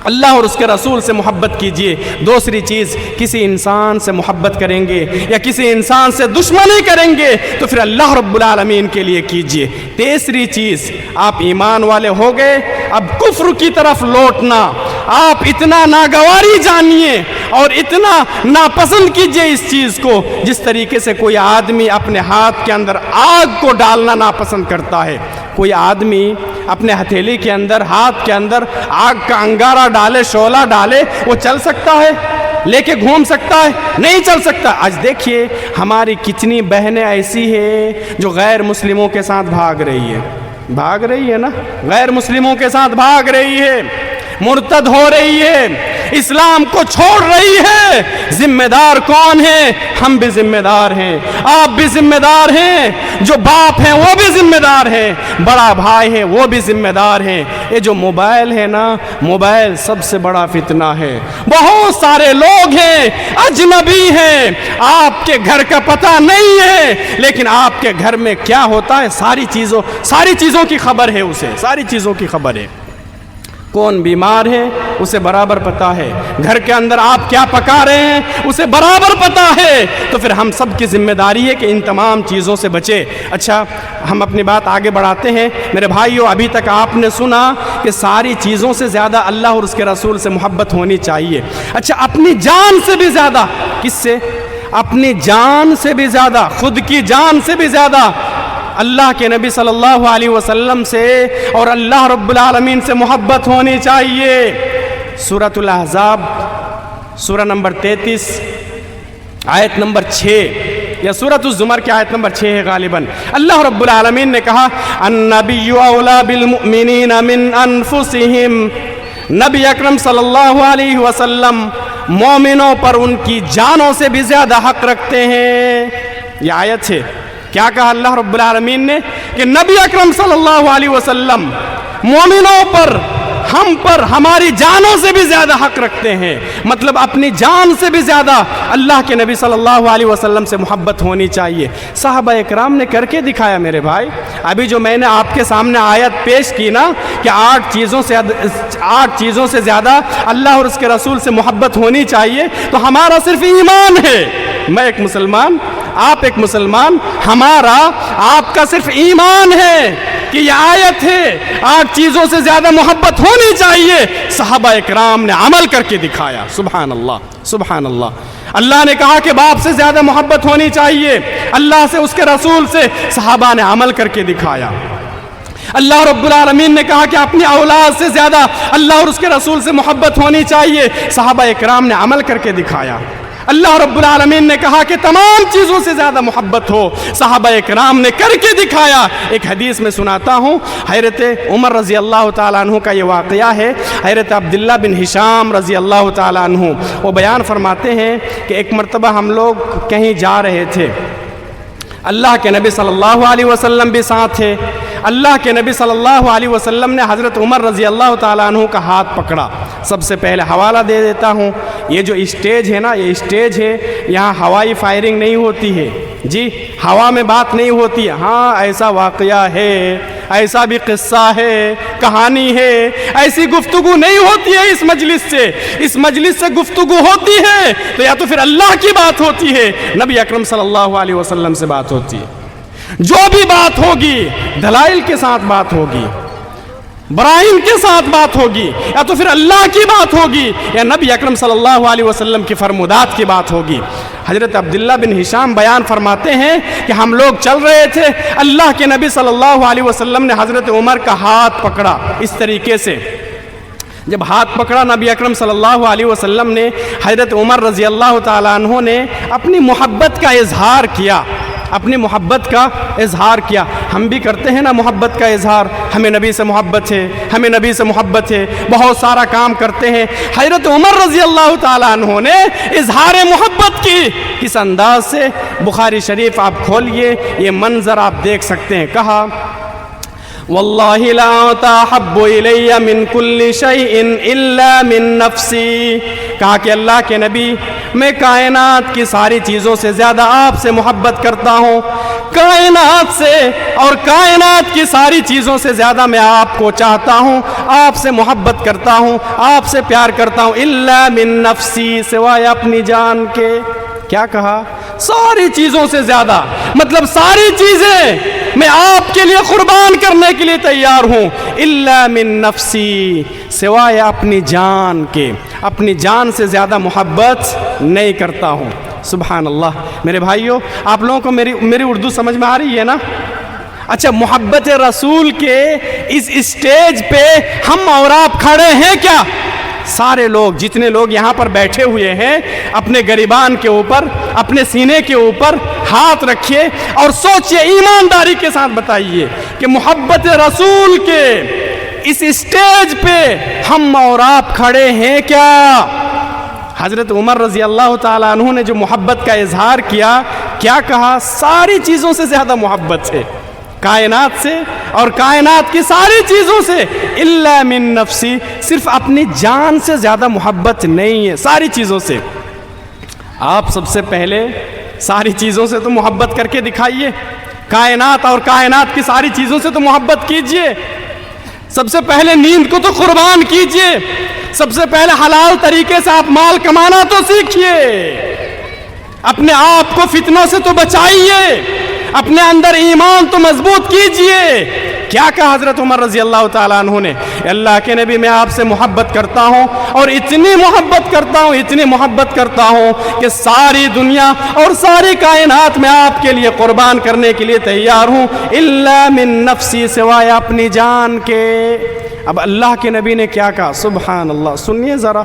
اللہ اور اس کے رسول سے محبت کیجئے۔ دوسری چیز، کسی انسان سے محبت کریں گے یا کسی انسان سے دشمنی کریں گے تو پھر اللہ رب العالمین کے لیے کیجئے۔ تیسری چیز، آپ ایمان والے ہو گئے، اب کفر کی طرف لوٹنا، آپ اتنا ناگواری جانیے اور اتنا ناپسند کیجئے اس چیز کو، جس طریقے سے کوئی آدمی اپنے ہاتھ کے اندر آگ کو ڈالنا ناپسند کرتا ہے۔ کوئی آدمی اپنے ہتھیلی کے اندر، ہاتھ کے اندر آگ کا انگارہ ڈالے، شعلہ ڈالے، وہ چل سکتا ہے؟ لے کے گھوم سکتا ہے؟ نہیں چل سکتا۔ آج دیکھیے ہماری کتنی بہنیں ایسی ہیں جو غیر مسلموں کے ساتھ بھاگ رہی ہے نا، غیر مسلموں کے ساتھ بھاگ رہی ہے، مرتد ہو رہی ہے، اسلام کو چھوڑ رہی ہے۔ ذمہ دار کون ہے؟ ہم بھی ذمہ دار ہیں، آپ بھی ذمہ دار ہیں، جو باپ ہیں وہ بھی ذمہ دار ہیں، بڑا بھائی ہیں وہ بھی ذمہ دار ہیں۔ یہ جو موبائل ہے نا، موبائل سب سے بڑا فتنہ ہے۔ بہت سارے لوگ ہیں، اجنبی ہیں، آپ کے گھر کا پتہ نہیں ہے، لیکن آپ کے گھر میں کیا ہوتا ہے ساری چیزوں کی خبر ہے، اسے ساری چیزوں کی خبر ہے۔ کون بیمار ہے اسے برابر پتہ ہے، گھر کے اندر آپ کیا پکا رہے ہیں اسے برابر پتہ ہے۔ تو پھر ہم سب کی ذمہ داری ہے کہ ان تمام چیزوں سے بچے۔ اچھا، ہم اپنی بات آگے بڑھاتے ہیں۔ میرے بھائیو، ابھی تک آپ نے سنا کہ ساری چیزوں سے زیادہ اللہ اور اس کے رسول سے محبت ہونی چاہیے۔ اچھا، اپنی جان سے بھی زیادہ، کس سے؟ اپنی جان سے بھی زیادہ، خود کی جان سے بھی زیادہ اللہ کے نبی صلی اللہ علیہ وسلم سے اور اللہ رب العالمین سے محبت ہونی چاہیے۔ سورۃ الاحزاب، سورہ نمبر 33، آیت نمبر 6، یا سورۃ الزمر کی آیت نمبر 6 ہے غالباً۔ اللہ رب العالمین نے کہا، النبی اولی بالمؤمنین من انفسہم، نبی اکرم صلی اللہ علیہ وسلم مومنوں پر ان کی جانوں سے بھی زیادہ حق رکھتے ہیں۔ یہ آیت ہے۔ کیا کہا اللہ رب العالمین نے؟ کہ نبی اکرم صلی اللہ علیہ وسلم مومنوں پر، ہم پر ہماری جانوں سے بھی زیادہ حق رکھتے ہیں، مطلب اپنی جان سے بھی زیادہ اللہ کے نبی صلی اللہ علیہ وسلم سے محبت ہونی چاہیے۔ صحابہ اکرام نے کر کے دکھایا میرے بھائی۔ ابھی جو میں نے آپ کے سامنے آیت پیش کی نا کہ 8 چیزوں سے زیادہ اللہ اور اس کے رسول سے محبت ہونی چاہیے، تو ہمارا صرف ایمان ہے۔ میں ایک مسلمان، آپ ایک مسلمان، ہمارا آپ کا صرف ایمان ہے کہ یہ آیت ہے 8 چیزوں سے زیادہ محبت ہونی چاہیے۔ صحابہ اکرام نے عمل کر کے دکھایا۔ سبحان اللہ، سبحان اللہ۔ اللہ نے کہا کہ باپ سے زیادہ محبت ہونی چاہیے، اللہ سے، اس کے رسول سے، صحابہ نے عمل کر کے دکھایا۔ اللہ رب العالمین نے کہا کہ اپنی اولاد سے زیادہ اللہ اور اس کے رسول سے محبت ہونی چاہیے، صحابہ اکرام نے عمل کر کے دکھایا۔ اللہ رب العالمین نے کہا کہ تمام چیزوں سے زیادہ محبت ہو، صحابہ اکرام نے کر کے دکھایا۔ ایک حدیث میں سناتا ہوں، حضرت عمر رضی اللہ تعالیٰ عنہ کا یہ واقعہ ہے۔ حضرت عبداللہ بن ہشام رضی اللہ تعالیٰ عنہ وہ بیان فرماتے ہیں کہ ایک مرتبہ ہم لوگ کہیں جا رہے تھے، اللہ کے نبی صلی اللہ علیہ وسلم بھی ساتھ تھے۔ اللہ کے نبی صلی اللہ علیہ وسلم نے حضرت عمر رضی اللہ تعالیٰ عنہ کا ہاتھ پکڑا۔ سب سے پہلے حوالہ دے دیتا ہوں، یہ جو اسٹیج ہے نا، یہ اسٹیج ہے، یہاں ہوائی فائرنگ نہیں ہوتی ہے، جی ہوا میں بات نہیں ہوتی، ہاں ایسا واقعہ ہے، ایسا بھی قصہ ہے، کہانی ہے، ایسی گفتگو نہیں ہوتی ہے اس مجلس سے۔ اس مجلس سے گفتگو ہوتی ہے تو یا تو پھر اللہ کی بات ہوتی ہے، نبی اکرم صلی اللہ علیہ وسلم سے بات ہوتی ہے۔ جو بھی بات ہوگی دلائل کے ساتھ بات ہوگی، براہین کے ساتھ بات ہوگی، یا تو پھر اللہ کی بات ہوگی یا نبی اکرم صلی اللہ علیہ وسلم کی فرمودات کی بات ہوگی۔ حضرت عبداللہ بن ہشام بیان فرماتے ہیں کہ ہم لوگ چل رہے تھے، اللہ کے نبی صلی اللہ علیہ وسلم نے حضرت عمر کا ہاتھ پکڑا اس طریقے سے۔ جب ہاتھ پکڑا نبی اکرم صلی اللہ علیہ وسلم نے، حضرت عمر رضی اللہ تعالیٰ عنہ نے اپنی محبت کا اظہار کیا، اپنی محبت کا اظہار کیا۔ ہم بھی کرتے ہیں نا محبت کا اظہار، ہمیں نبی سے محبت ہے، ہمیں نبی سے محبت ہے، بہت سارا کام کرتے ہیں۔ حضرت عمر رضی اللہ تعالیٰ عنہ نے اظہار محبت کی کس انداز سے؟ بخاری شریف آپ کھولیے، یہ منظر آپ دیکھ سکتے ہیں۔ کہا واللہ لا تحب الی من کل شیء الا من نفسی، کہا کہ اللہ کے نبی میں کائنات کی ساری چیزوں سے زیادہ آپ سے محبت کرتا ہوں، کائنات سے اور کائنات کی ساری چیزوں سے زیادہ میں آپ کو چاہتا ہوں، آپ سے محبت کرتا ہوں، آپ سے پیار کرتا ہوں، الا من نفسی، سوائے اپنی جان کے۔ کیا کہا؟ ساری چیزوں سے زیادہ، مطلب ساری چیزیں میں آپ کے لیے قربان کرنے کے لیے تیار ہوں، الا من نفسی، سوائے اپنی جان کے، اپنی جان سے زیادہ محبت نہیں کرتا ہوں۔ سبحان اللہ۔ میرے بھائیوں، آپ لوگوں کو میری اردو سمجھ میں آ رہی ہے نا؟ اچھا، محبت رسول کے اس اسٹیج پہ ہم اور آپ کھڑے ہیں کیا؟ سارے لوگ، جتنے لوگ یہاں پر بیٹھے ہوئے ہیں، اپنے گریبان کے اوپر، اپنے سینے کے اوپر ہاتھ رکھیے اور سوچئے، ایمانداری کے ساتھ بتائیے کہ محبت رسول کے اس اسٹیج پہ ہم اور آپ کھڑے ہیں کیا؟ حضرت عمر رضی اللہ تعالیٰ عنہ نے جو محبت کا اظہار کیا، کیا کہا؟ ساری چیزوں سے زیادہ محبت ہے، کائنات سے اور کائنات کی ساری چیزوں سے، الا من نفسی، صرف اپنی جان سے زیادہ محبت نہیں ہے، ساری چیزوں سے۔ آپ سب سے پہلے ساری چیزوں سے تو محبت کر کے دکھائیے، کائنات اور کائنات کی ساری چیزوں سے تو محبت کیجئے۔ سب سے پہلے نیند کو تو قربان کیجئے، سب سے پہلے حلال طریقے سے آپ مال کمانا تو سیکھیے، اپنے آپ کو فتنوں سے تو بچائیے، اپنے اندر ایمان تو مضبوط کیجئے۔ کیا کہا حضرت عمر رضی اللہ تعالیٰ عنہ نے؟ اللہ کے نبی میں آپ سے محبت کرتا ہوں اور اتنی محبت کرتا ہوں، اتنی محبت کرتا ہوں کہ ساری دنیا اور ساری کائنات میں آپ کے لیے قربان کرنے کے لیے تیار ہوں، الا من نفسی، سوائے اپنی جان کے۔ اب اللہ کے نبی نے کیا کہا؟ سبحان اللہ۔ سنیے ذرا،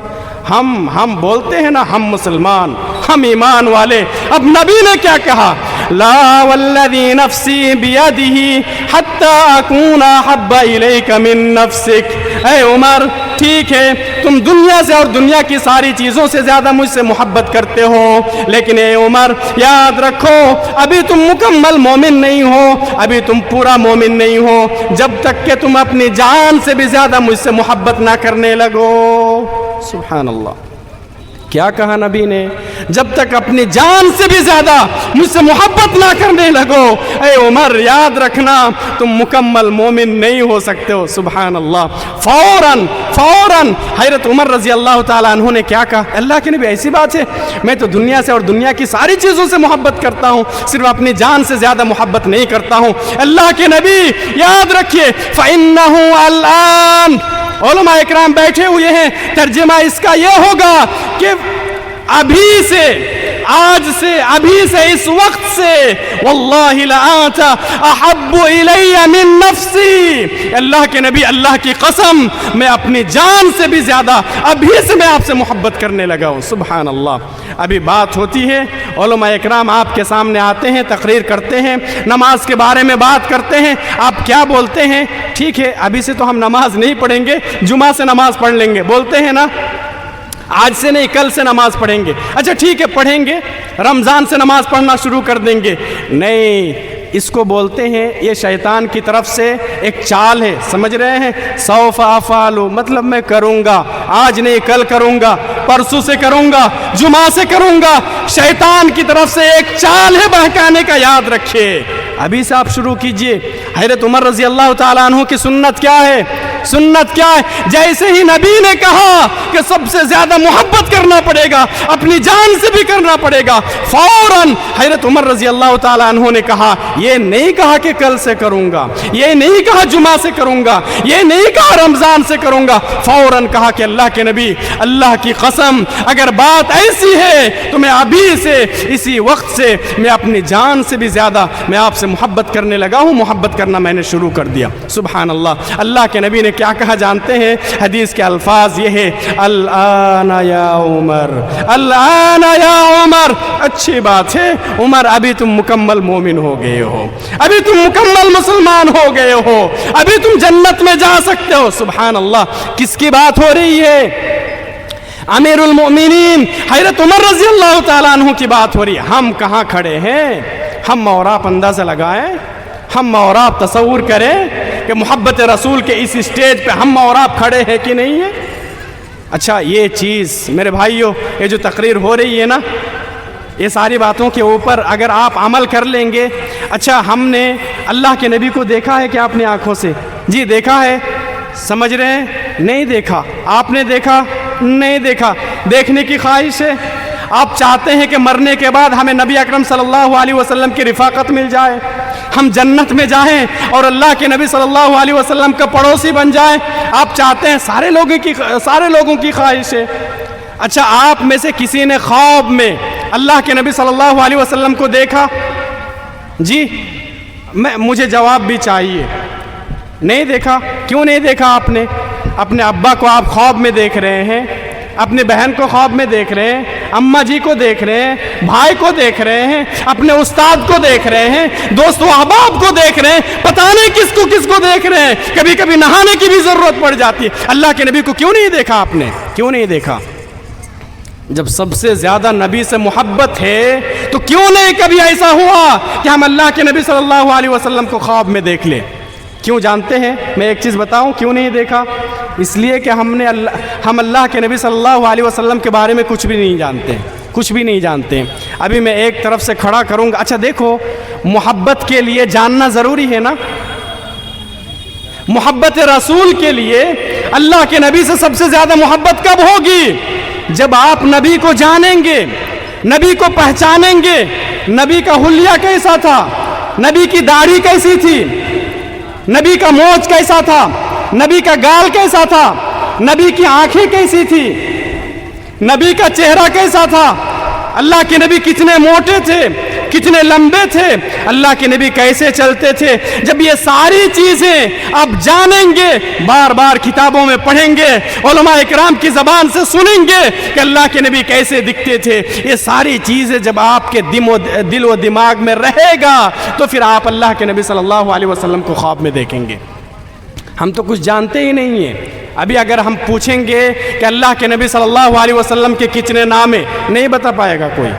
ہم بولتے ہیں نا ہم مسلمان، ہم ایمان والے، اب نبی نے کیا کہا؟ لا والذی نفسی بیدہ حتی اکون احب الیک من نفسک۔ اے عمر، ٹھیک ہے تم دنیا سے اور دنیا کی ساری چیزوں سے زیادہ مجھ سے محبت کرتے ہو، لیکن اے عمر یاد رکھو، ابھی تم مکمل مومن نہیں ہو، ابھی تم پورا مومن نہیں ہو، جب تک کہ تم اپنی جان سے بھی زیادہ مجھ سے محبت نہ کرنے لگو۔ سبحان اللہ۔ کیا کہا نبی نے؟ جب تک اپنی جان سے بھی زیادہ مجھ سے محبت نہ کرنے لگو، اے عمر یاد رکھنا تم مکمل مومن نہیں ہو سکتے ہو۔ سبحان اللہ۔ فوراً حضرت عمر رضی اللہ تعالیٰ عنہ نے کیا کہا؟ اللہ کے نبی ایسی بات ہے، میں تو دنیا سے اور دنیا کی ساری چیزوں سے محبت کرتا ہوں، صرف اپنی جان سے زیادہ محبت نہیں کرتا ہوں۔ اللہ کے نبی یاد رکھیے، فَإِنَّهُ الْآنَ، علماء اکرام بیٹھے ہوئے ہیں، ترجمہ اس کا یہ ہوگا کہ ابھی سے، آج سے، ابھی سے، اس وقت سے، واللہ لآنت احب الی من نفسی، اللہ کے نبی اللہ کی قسم میں اپنی جان سے بھی زیادہ ابھی سے میں آپ سے محبت کرنے لگا ہوں۔ سبحان اللہ۔ ابھی بات ہوتی ہے، علماء اکرام آپ کے سامنے آتے ہیں، تقریر کرتے ہیں، نماز کے بارے میں بات کرتے ہیں، آپ کیا بولتے ہیں؟ ٹھیک ہے ابھی سے تو ہم نماز نہیں پڑھیں گے، جمعہ سے نماز پڑھ لیں گے، بولتے ہیں نا؟ آج سے نہیں کل سے نماز پڑھیں گے۔ اچھا ٹھیک ہے پڑھیں گے، رمضان سے نماز پڑھنا شروع کر دیں گے۔ نہیں، اس کو بولتے ہیں، یہ شیطان کی طرف سے ایک چال ہے، سمجھ رہے ہیں؟ سوف افعل، مطلب میں کروں گا، آج نہیں کل کروں گا، پرسوں سے کروں گا، جمعہ سے کروں گا۔ شیطان کی طرف سے ایک چال ہے بہکانے کا، یاد رکھیے۔ ابھی سے آپ شروع کیجئے۔ حضرت عمر رضی اللہ تعالیٰ عنہ کی سنت کیا ہے؟ سنت کیا ہے؟ جیسے ہی نبی نے کہا کہ سب سے زیادہ محبت کرنا پڑے گا، اپنی جان سے بھی کرنا پڑے گا، فوراً حضرت عمر رضی اللہ تعالیٰ عنہ نے کہا، یہ نہیں کہا کہ کل سے کروں گا، یہ نہیں کہا جمعہ سے کروں گا، یہ نہیں کہا رمضان سے کروں گا، فوراً کہا کہ اللہ کے نبی، اللہ کی قسم اگر بات ایسی ہے تو میں ابھی سے اسی وقت سے میں اپنی جان سے بھی زیادہ میں آپ سے محبت کرنے لگا ہوں، محبت کرنا میں نے شروع کر دیا۔ سبحان اللہ۔ اللہ کے نبی نے کیا کہا جانتے ہیں؟ حدیث کے الفاظ یہ ہے، الآن یا عمر، الآن یا عمر۔ اچھی بات ہے عمر، ابھی تم مکمل مومن ہو گئے ہو، ابھی تم مکمل مسلمان ہو گئے ہو، ابھی تم جنت میں جا سکتے ہو۔ سبحان اللہ۔ کس کی بات ہو رہی ہے؟ امیر المؤمنین حضرت عمر رضی اللہ تعالیٰ عنہ کی بات ہو رہی ہے۔ ہم کہاں کھڑے ہیں؟ ہم اور آپ اندازہ لگائیں، ہم اور آپ تصور کریں کہ محبت رسول کے اس اسٹیج پہ ہم اور آپ کھڑے ہیں کہ نہیں ہیں؟ اچھا یہ چیز میرے بھائیوں، یہ جو تقریر ہو رہی ہے نا، یہ ساری باتوں کے اوپر اگر آپ عمل کر لیں گے، اچھا ہم نے اللہ کے نبی کو دیکھا ہے کہ آپ نے آنکھوں سے؟ جی دیکھا ہے۔ سمجھ رہے ہیں؟ نہیں دیکھا۔ آپ نے دیکھا؟ نہیں دیکھا۔ دیکھنے کی خواہش ہے؟ آپ چاہتے ہیں کہ مرنے کے بعد ہمیں نبی اکرم صلی اللہ علیہ وسلم کی رفاقت مل جائے، ہم جنت میں جائیں اور اللہ کے نبی صلی اللہ علیہ وسلم کا پڑوسی بن جائیں؟ آپ چاہتے ہیں؟ سارے لوگوں کی خواہش ہے۔ اچھا آپ میں سے کسی نے خواب میں اللہ کے نبی صلی اللہ علیہ وسلم کو دیکھا؟ جی مجھے جواب بھی چاہیے۔ نہیں دیکھا؟ کیوں نہیں دیکھا آپ نے؟ اپنے ابا کو آپ خواب میں دیکھ رہے ہیں، اپنے بہن کو خواب میں دیکھ رہے ہیں، اماں جی کو دیکھ رہے ہیں، بھائی کو دیکھ رہے ہیں، اپنے استاد کو دیکھ رہے ہیں، دوست و احباب کو دیکھ رہے ہیں، پتہ نہیں کس کو دیکھ رہے ہیں۔ کبھی کبھی نہانے کی بھی ضرورت پڑ جاتی ہے۔ اللہ کے نبی کو کیوں نہیں دیکھا آپ نے؟ کیوں نہیں دیکھا؟ جب سب سے زیادہ نبی سے محبت ہے تو کیوں نہیں کبھی ایسا ہوا کہ ہم اللہ کے نبی صلی اللہ علیہ وسلم کو خواب میں دیکھ لیں؟ کیوں جانتے ہیں؟ میں ایک چیز بتاؤں کیوں نہیں دیکھا؟ اس لیے کہ ہم اللہ کے نبی صلی اللہ علیہ وسلم کے بارے میں کچھ بھی نہیں جانتے، کچھ بھی نہیں جانتے۔ ابھی میں ایک طرف سے کھڑا کروں گا۔ اچھا دیکھو، محبت کے لیے جاننا ضروری ہے نا؟ محبت رسول کے لیے اللہ کے نبی سے سب سے زیادہ محبت کب ہوگی؟ جب آپ نبی کو جانیں گے، نبی کو پہچانیں گے، نبی کا حلیہ کیسا تھا، نبی کی داڑھی کیسی تھی، نبی کا مونچھ کیسا تھا، نبی کا گال کیسا تھا، نبی کی آنکھیں کیسی تھی، نبی کا چہرہ کیسا تھا، اللہ کے نبی کتنے موٹے تھے، کتنے لمبے تھے، اللہ کے نبی کیسے چلتے تھے۔ جب یہ ساری چیزیں آپ جانیں گے، بار بار کتابوں میں پڑھیں گے، علماء اکرام کی زبان سے سنیں گے کہ اللہ کے نبی کیسے دکھتے تھے، یہ ساری چیزیں جب آپ کے دل و دماغ میں رہے گا تو پھر آپ اللہ کے نبی صلی اللہ علیہ وسلم کو خواب میں دیکھیں گے۔ ہم تو کچھ جانتے ہی نہیں ہیں۔ ابھی اگر ہم پوچھیں گے کہ اللہ کے نبی صلی اللہ علیہ وسلم کے کتنے نام ہیں، نہیں بتا پائے گا کوئی۔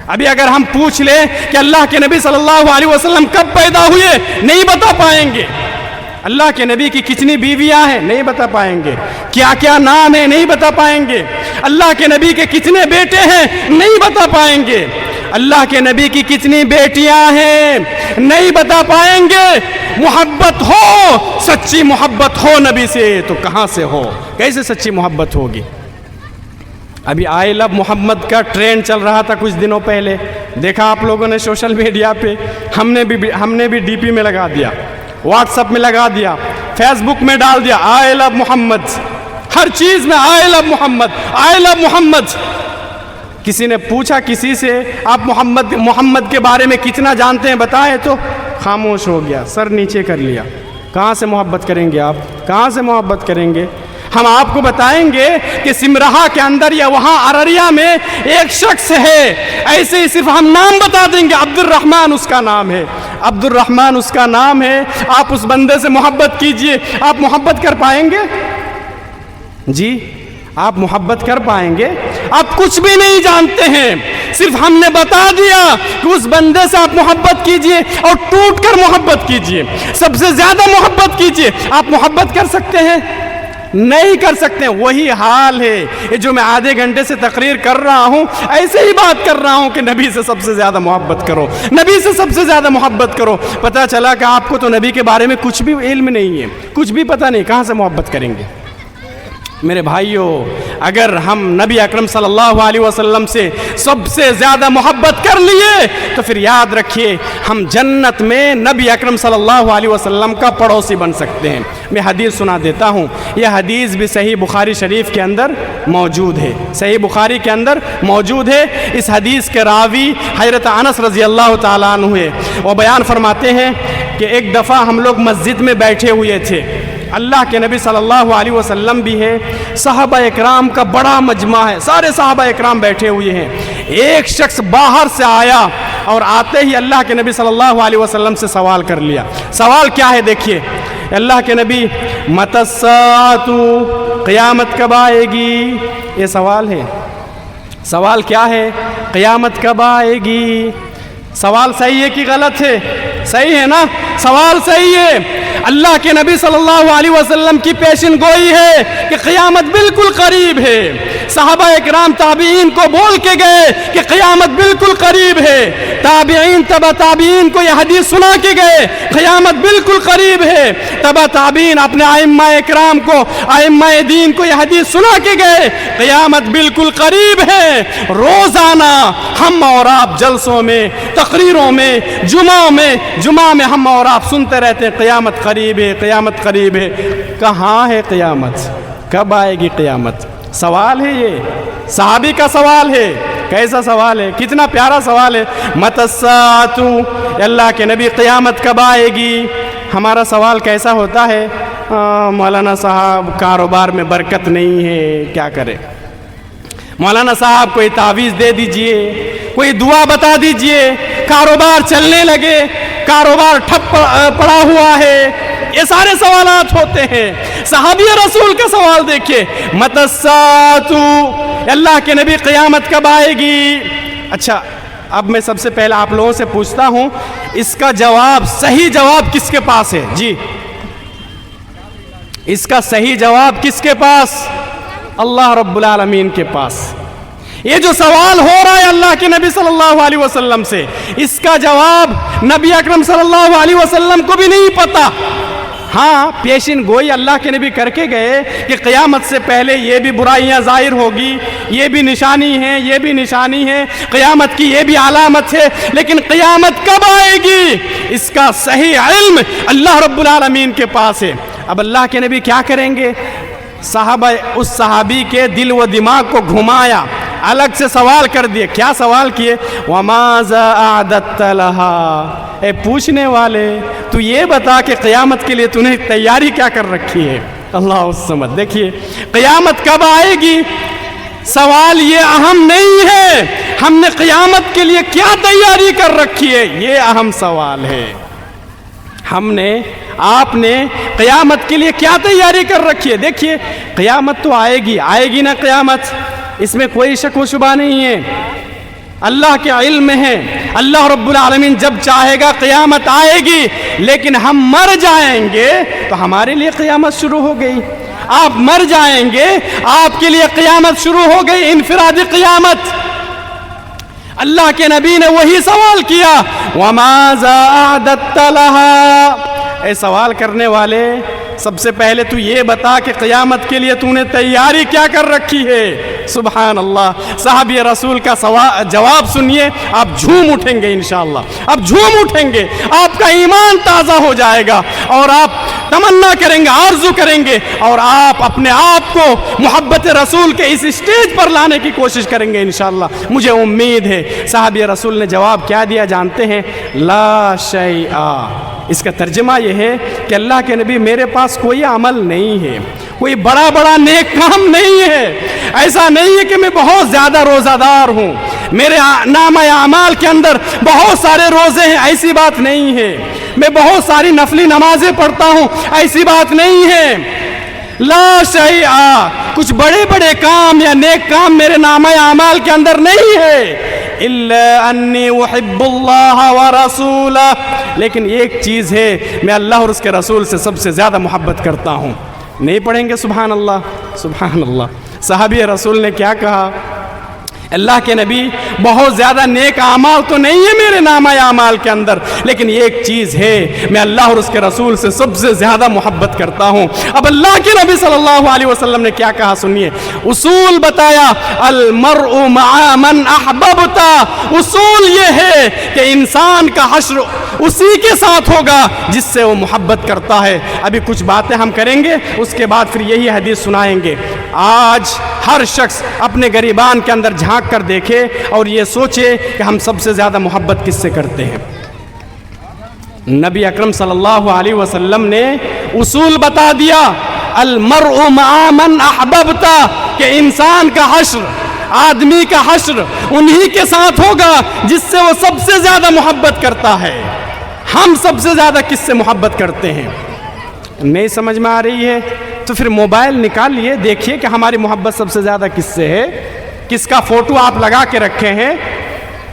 ابھی اگر ہم پوچھ لیں کہ اللہ کے نبی صلی اللہ علیہ وسلم کب پیدا ہوئے، نہیں بتا پائیں گے۔ اللہ کے نبی کی کتنی بیویاں ہیں، نہیں بتا پائیں گے۔ کیا کیا نام ہیں، نہیں بتا پائیں گے۔ اللہ کے نبی کے کتنے بیٹے ہیں، نہیں بتا پائیں گے۔ اللہ کے نبی کی کتنی بیٹیاں ہیں، نہیں بتا پائیں گے۔ محبت ہو، سچی محبت ہو نبی سے تو کہاں سے ہو، کیسے سچی محبت ہوگی؟ ابھی آئی لو محمد کا ٹرینڈ چل رہا تھا کچھ دنوں پہلے، دیکھا آپ لوگوں نے سوشل میڈیا پہ، ہم نے بھی ڈی پی میں لگا دیا، واٹس ایپ میں لگا دیا، فیس بک میں ڈال دیا، آئی لو محمد، ہر چیز میں آئی لو محمد، آئی لو محمد۔ کسی نے پوچھا کسی سے آپ محمد کے بارے میں کتنا جانتے ہیں بتائے تو خاموش ہو گیا، سر نیچے کر لیا۔ کہاں سے محبت کریں گے آپ، کہاں سے محبت کریں گے؟ ہم آپ کو بتائیں گے کہ سمرہا کے اندر یا وہاں ارریا میں ایک شخص ہے، ایسے ہی صرف ہم نام بتا دیں گے، عبد الرحمن اس کا نام ہے، عبد الرحمن اس کا نام ہے۔ آپ اس بندے سے محبت کیجئے، آپ محبت کر پائیں گے؟ جی آپ محبت کر پائیں گے؟ آپ کچھ بھی نہیں جانتے ہیں، صرف ہم نے بتا دیا کہ اس بندے سے آپ محبت کیجئے اور ٹوٹ کر محبت کیجئے، سب سے زیادہ محبت کیجئے۔ آپ محبت کر سکتے ہیں؟ نہیں کر سکتے۔ وہی حال ہے یہ جو میں آدھے گھنٹے سے تقریر کر رہا ہوں، ایسے ہی بات کر رہا ہوں کہ نبی سے سب سے زیادہ محبت کرو، نبی سے سب سے زیادہ محبت کرو۔ پتہ چلا کہ آپ کو تو نبی کے بارے میں کچھ بھی علم نہیں ہے، کچھ بھی پتہ نہیں، کہاں سے محبت کریں گے؟ میرے بھائیوں، اگر ہم نبی اکرم صلی اللہ علیہ وسلم سے سب سے زیادہ محبت کر لیے تو پھر یاد رکھیے ہم جنت میں نبی اکرم صلی اللہ علیہ وسلم کا پڑوسی بن سکتے ہیں۔ میں حدیث سنا دیتا ہوں، یہ حدیث بھی صحیح بخاری شریف کے اندر موجود ہے، صحیح بخاری کے اندر موجود ہے۔ اس حدیث کے راوی حضرت انس رضی اللہ تعالیٰ عنہ ہے، وہ بیان فرماتے ہیں کہ ایک دفعہ ہم لوگ مسجد میں بیٹھے ہوئے تھے، اللہ کے نبی صلی اللہ علیہ وسلم بھی ہے، صحابہ اکرام کا بڑا مجمع ہے، سارے صحابہ اکرام بیٹھے ہوئے ہیں۔ ایک شخص باہر سے آیا اور آتے ہی اللہ کے نبی صلی اللہ علیہ وسلم سے سوال کر لیا۔ سوال کیا ہے دیکھیے، اللہ کے نبی متی الساعۃ، قیامت کب آئے گی؟ یہ سوال ہے۔ سوال کیا ہے؟ قیامت کب آئے گی؟ سوال صحیح ہے کہ غلط ہے؟ صحیح ہے نا؟ سوال صحیح ہے۔ اللہ کے نبی صلی اللہ علیہ وسلم کی پیشن گوئی ہے کہ قیامت بالکل قریب ہے۔ صحابہ اکرام تابعین کو بول کے گئے کہ قیامت بالکل قریب ہے، تابعین تبع تابعین کو یہ حدیث سنا کے گئے قیامت بالکل قریب ہے، تبع تابعین اپنے ائمہ اکرام کو، ائمہ دین کو یہ حدیث سنا کے گئے قیامت بالکل قریب ہے۔ روزانہ ہم اور آپ جلسوں میں، تقریروں میں، جمعہ میں ہم اور آپ سنتے رہتے ہیں قیامت قریب ہے، قیامت قریب ہے۔ کہاں ہے قیامت؟ کب آئے گی قیامت؟ سوال ہے یہ، صحابی کا سوال ہے۔ کیسا سوال ہے؟ کتنا پیارا سوال ہے۔ متی الساعۃ، اللہ کے نبی قیامت کب آئے گی؟ ہمارا سوال کیسا ہوتا ہے؟ مولانا صاحب کاروبار میں برکت نہیں ہے، کیا کرے؟ مولانا صاحب کوئی تعویذ دے دیجئے، کوئی دعا بتا دیجئے، کاروبار چلنے لگے، کاروبار ٹھپ پڑا ہوا ہے۔ یہ سارے سوالات ہوتے ہیں۔ صحابی رسول کا سوال دیکھیے، متی الساعۃ، اللہ کے نبی قیامت کب آئے گی؟ اچھا، اب میں سب سے پہلے آپ لوگوں سے پوچھتا ہوں، اس کا جواب، صحیح جواب کس کے پاس ہے؟ جی، اس کا صحیح جواب کس کے پاس؟ اللہ رب العالمین کے پاس۔ یہ جو سوال ہو رہا ہے اللہ کے نبی صلی اللہ علیہ وسلم سے، اس کا جواب نبی اکرم صلی اللہ علیہ وسلم کو بھی نہیں پتا۔ ہاں، پیشن گوئی اللہ کے نبی کر کے گئے کہ قیامت سے پہلے یہ بھی برائیاں ظاہر ہوگی، یہ بھی نشانی ہے، یہ بھی نشانی ہے، قیامت کی یہ بھی علامت ہے، لیکن قیامت کب آئے گی اس کا صحیح علم اللہ رب العالمین کے پاس ہے۔ اب اللہ کے نبی کیا کریں گے؟ صحابہ، اس صحابی کے دل و دماغ کو گھمایا، الگ سے سوال کر دیے۔ کیا سوال کیے؟ وَمَاذَا أَعْدَدتَّ لَهَا، اے پوچھنے والے تو یہ بتا کہ قیامت کے لیے تو نے تیاری کیا کر رکھی ہے؟ اللہ الصمد۔ دیکھیے قیامت کب آئے گی، سوال یہ اہم نہیں ہے ہم نے قیامت کے لیے کیا تیاری کر رکھی ہے، یہ اہم سوال ہے۔ ہم نے، آپ نے قیامت کے لیے کیا تیاری کر رکھی ہے؟ دیکھیے قیامت تو آئے گی نا قیامت، اس میں کوئی شک و شبہ نہیں ہے، اللہ کے علم میں ہے۔ اللہ رب العالمین جب چاہے گا قیامت آئے گی، لیکن ہم مر جائیں گے تو ہمارے لیے قیامت شروع ہو گئی۔ آپ مر جائیں گے، آپ کے لیے قیامت شروع ہو گئی، انفرادی قیامت۔ اللہ کے نبی نے وہی سوال کیا، وَمَاذَا أَعْدَدتَّ لَهَا، اے سوال کرنے والے سب سے پہلے تو یہ بتا کہ قیامت کے لیے تو نے تیاری کیا کر رکھی ہے۔ سبحان اللہ، صحابی رسول کا جواب سنیے، آپ جھوم اٹھیں گے انشاءاللہ، آپ جھوم اٹھیں گے، آپ کا ایمان تازہ ہو جائے گا اور آپ تمنا کریں گے، آرزو کریں گے، اور آپ اپنے آپ کو محبت رسول کے اس اسٹیج پر لانے کی کوشش کریں گے انشاءاللہ، مجھے امید ہے۔ صحابی رسول نے جواب کیا دیا جانتے ہیں؟ لا شیء۔ اس کا ترجمہ یہ ہے کہ اللہ کے نبی میرے پاس کوئی عمل نہیں ہے، کوئی بڑا نیک کام نہیں ہے، ایسا نہیں ہے کہ میں بہت زیادہ روزہ دار ہوں، میرے نامہ اعمال کے اندر بہت سارے روزے ہیں، ایسی بات نہیں ہے، میں بہت ساری نفلی نمازیں پڑھتا ہوں، ایسی بات نہیں ہے۔ لا شیء، کچھ بڑے بڑے کام یا نیک کام میرے نامہ اعمال کے اندر نہیں ہے، الا انی احب اللہ ورسولہ، لیکن ایک چیز ہے، میں اللہ اور اس کے رسول سے سب سے زیادہ محبت کرتا ہوں۔ نہیں پڑھیں گے سبحان اللہ؟ سبحان اللہ۔ صحابی رسول نے کیا کہا؟ اللہ کے نبی بہت زیادہ نیک اعمال تو نہیں ہے میرے نامہ اعمال کے اندر، لیکن ایک چیز ہے، میں اللہ اور اس کے رسول سے سب سے زیادہ محبت کرتا ہوں۔ اب اللہ کے نبی صلی اللہ علیہ وسلم نے کیا کہا سنیے، اصول بتایا، المرء مع من احببت، اصول یہ ہے کہ انسان کا حشر اسی کے ساتھ ہوگا جس سے وہ محبت کرتا ہے۔ ابھی کچھ باتیں ہم کریں گے، اس کے بعد پھر یہی حدیث سنائیں گے۔ آج ہر شخص اپنے گریبان کے اندر جھانک کر دیکھے اور یہ سوچے کہ ہم سب سے زیادہ محبت کس سے کرتے ہیں۔ نبی اکرم صلی اللہ علیہ وسلم نے اصول بتا دیا، المرء مع من احببت، کہ انسان کا حشر، آدمی کا حشر انہی کے ساتھ ہوگا جس سے وہ سب سے زیادہ محبت کرتا ہے۔ ہم سب سے زیادہ کس سے محبت کرتے ہیں؟ نہیں سمجھ میں آ رہی ہے تو پھر موبائل نکال لیے، دیکھیے کہ ہماری محبت سب سے زیادہ کس سے ہے، کس کا فوٹو آپ لگا کے رکھے ہیں۔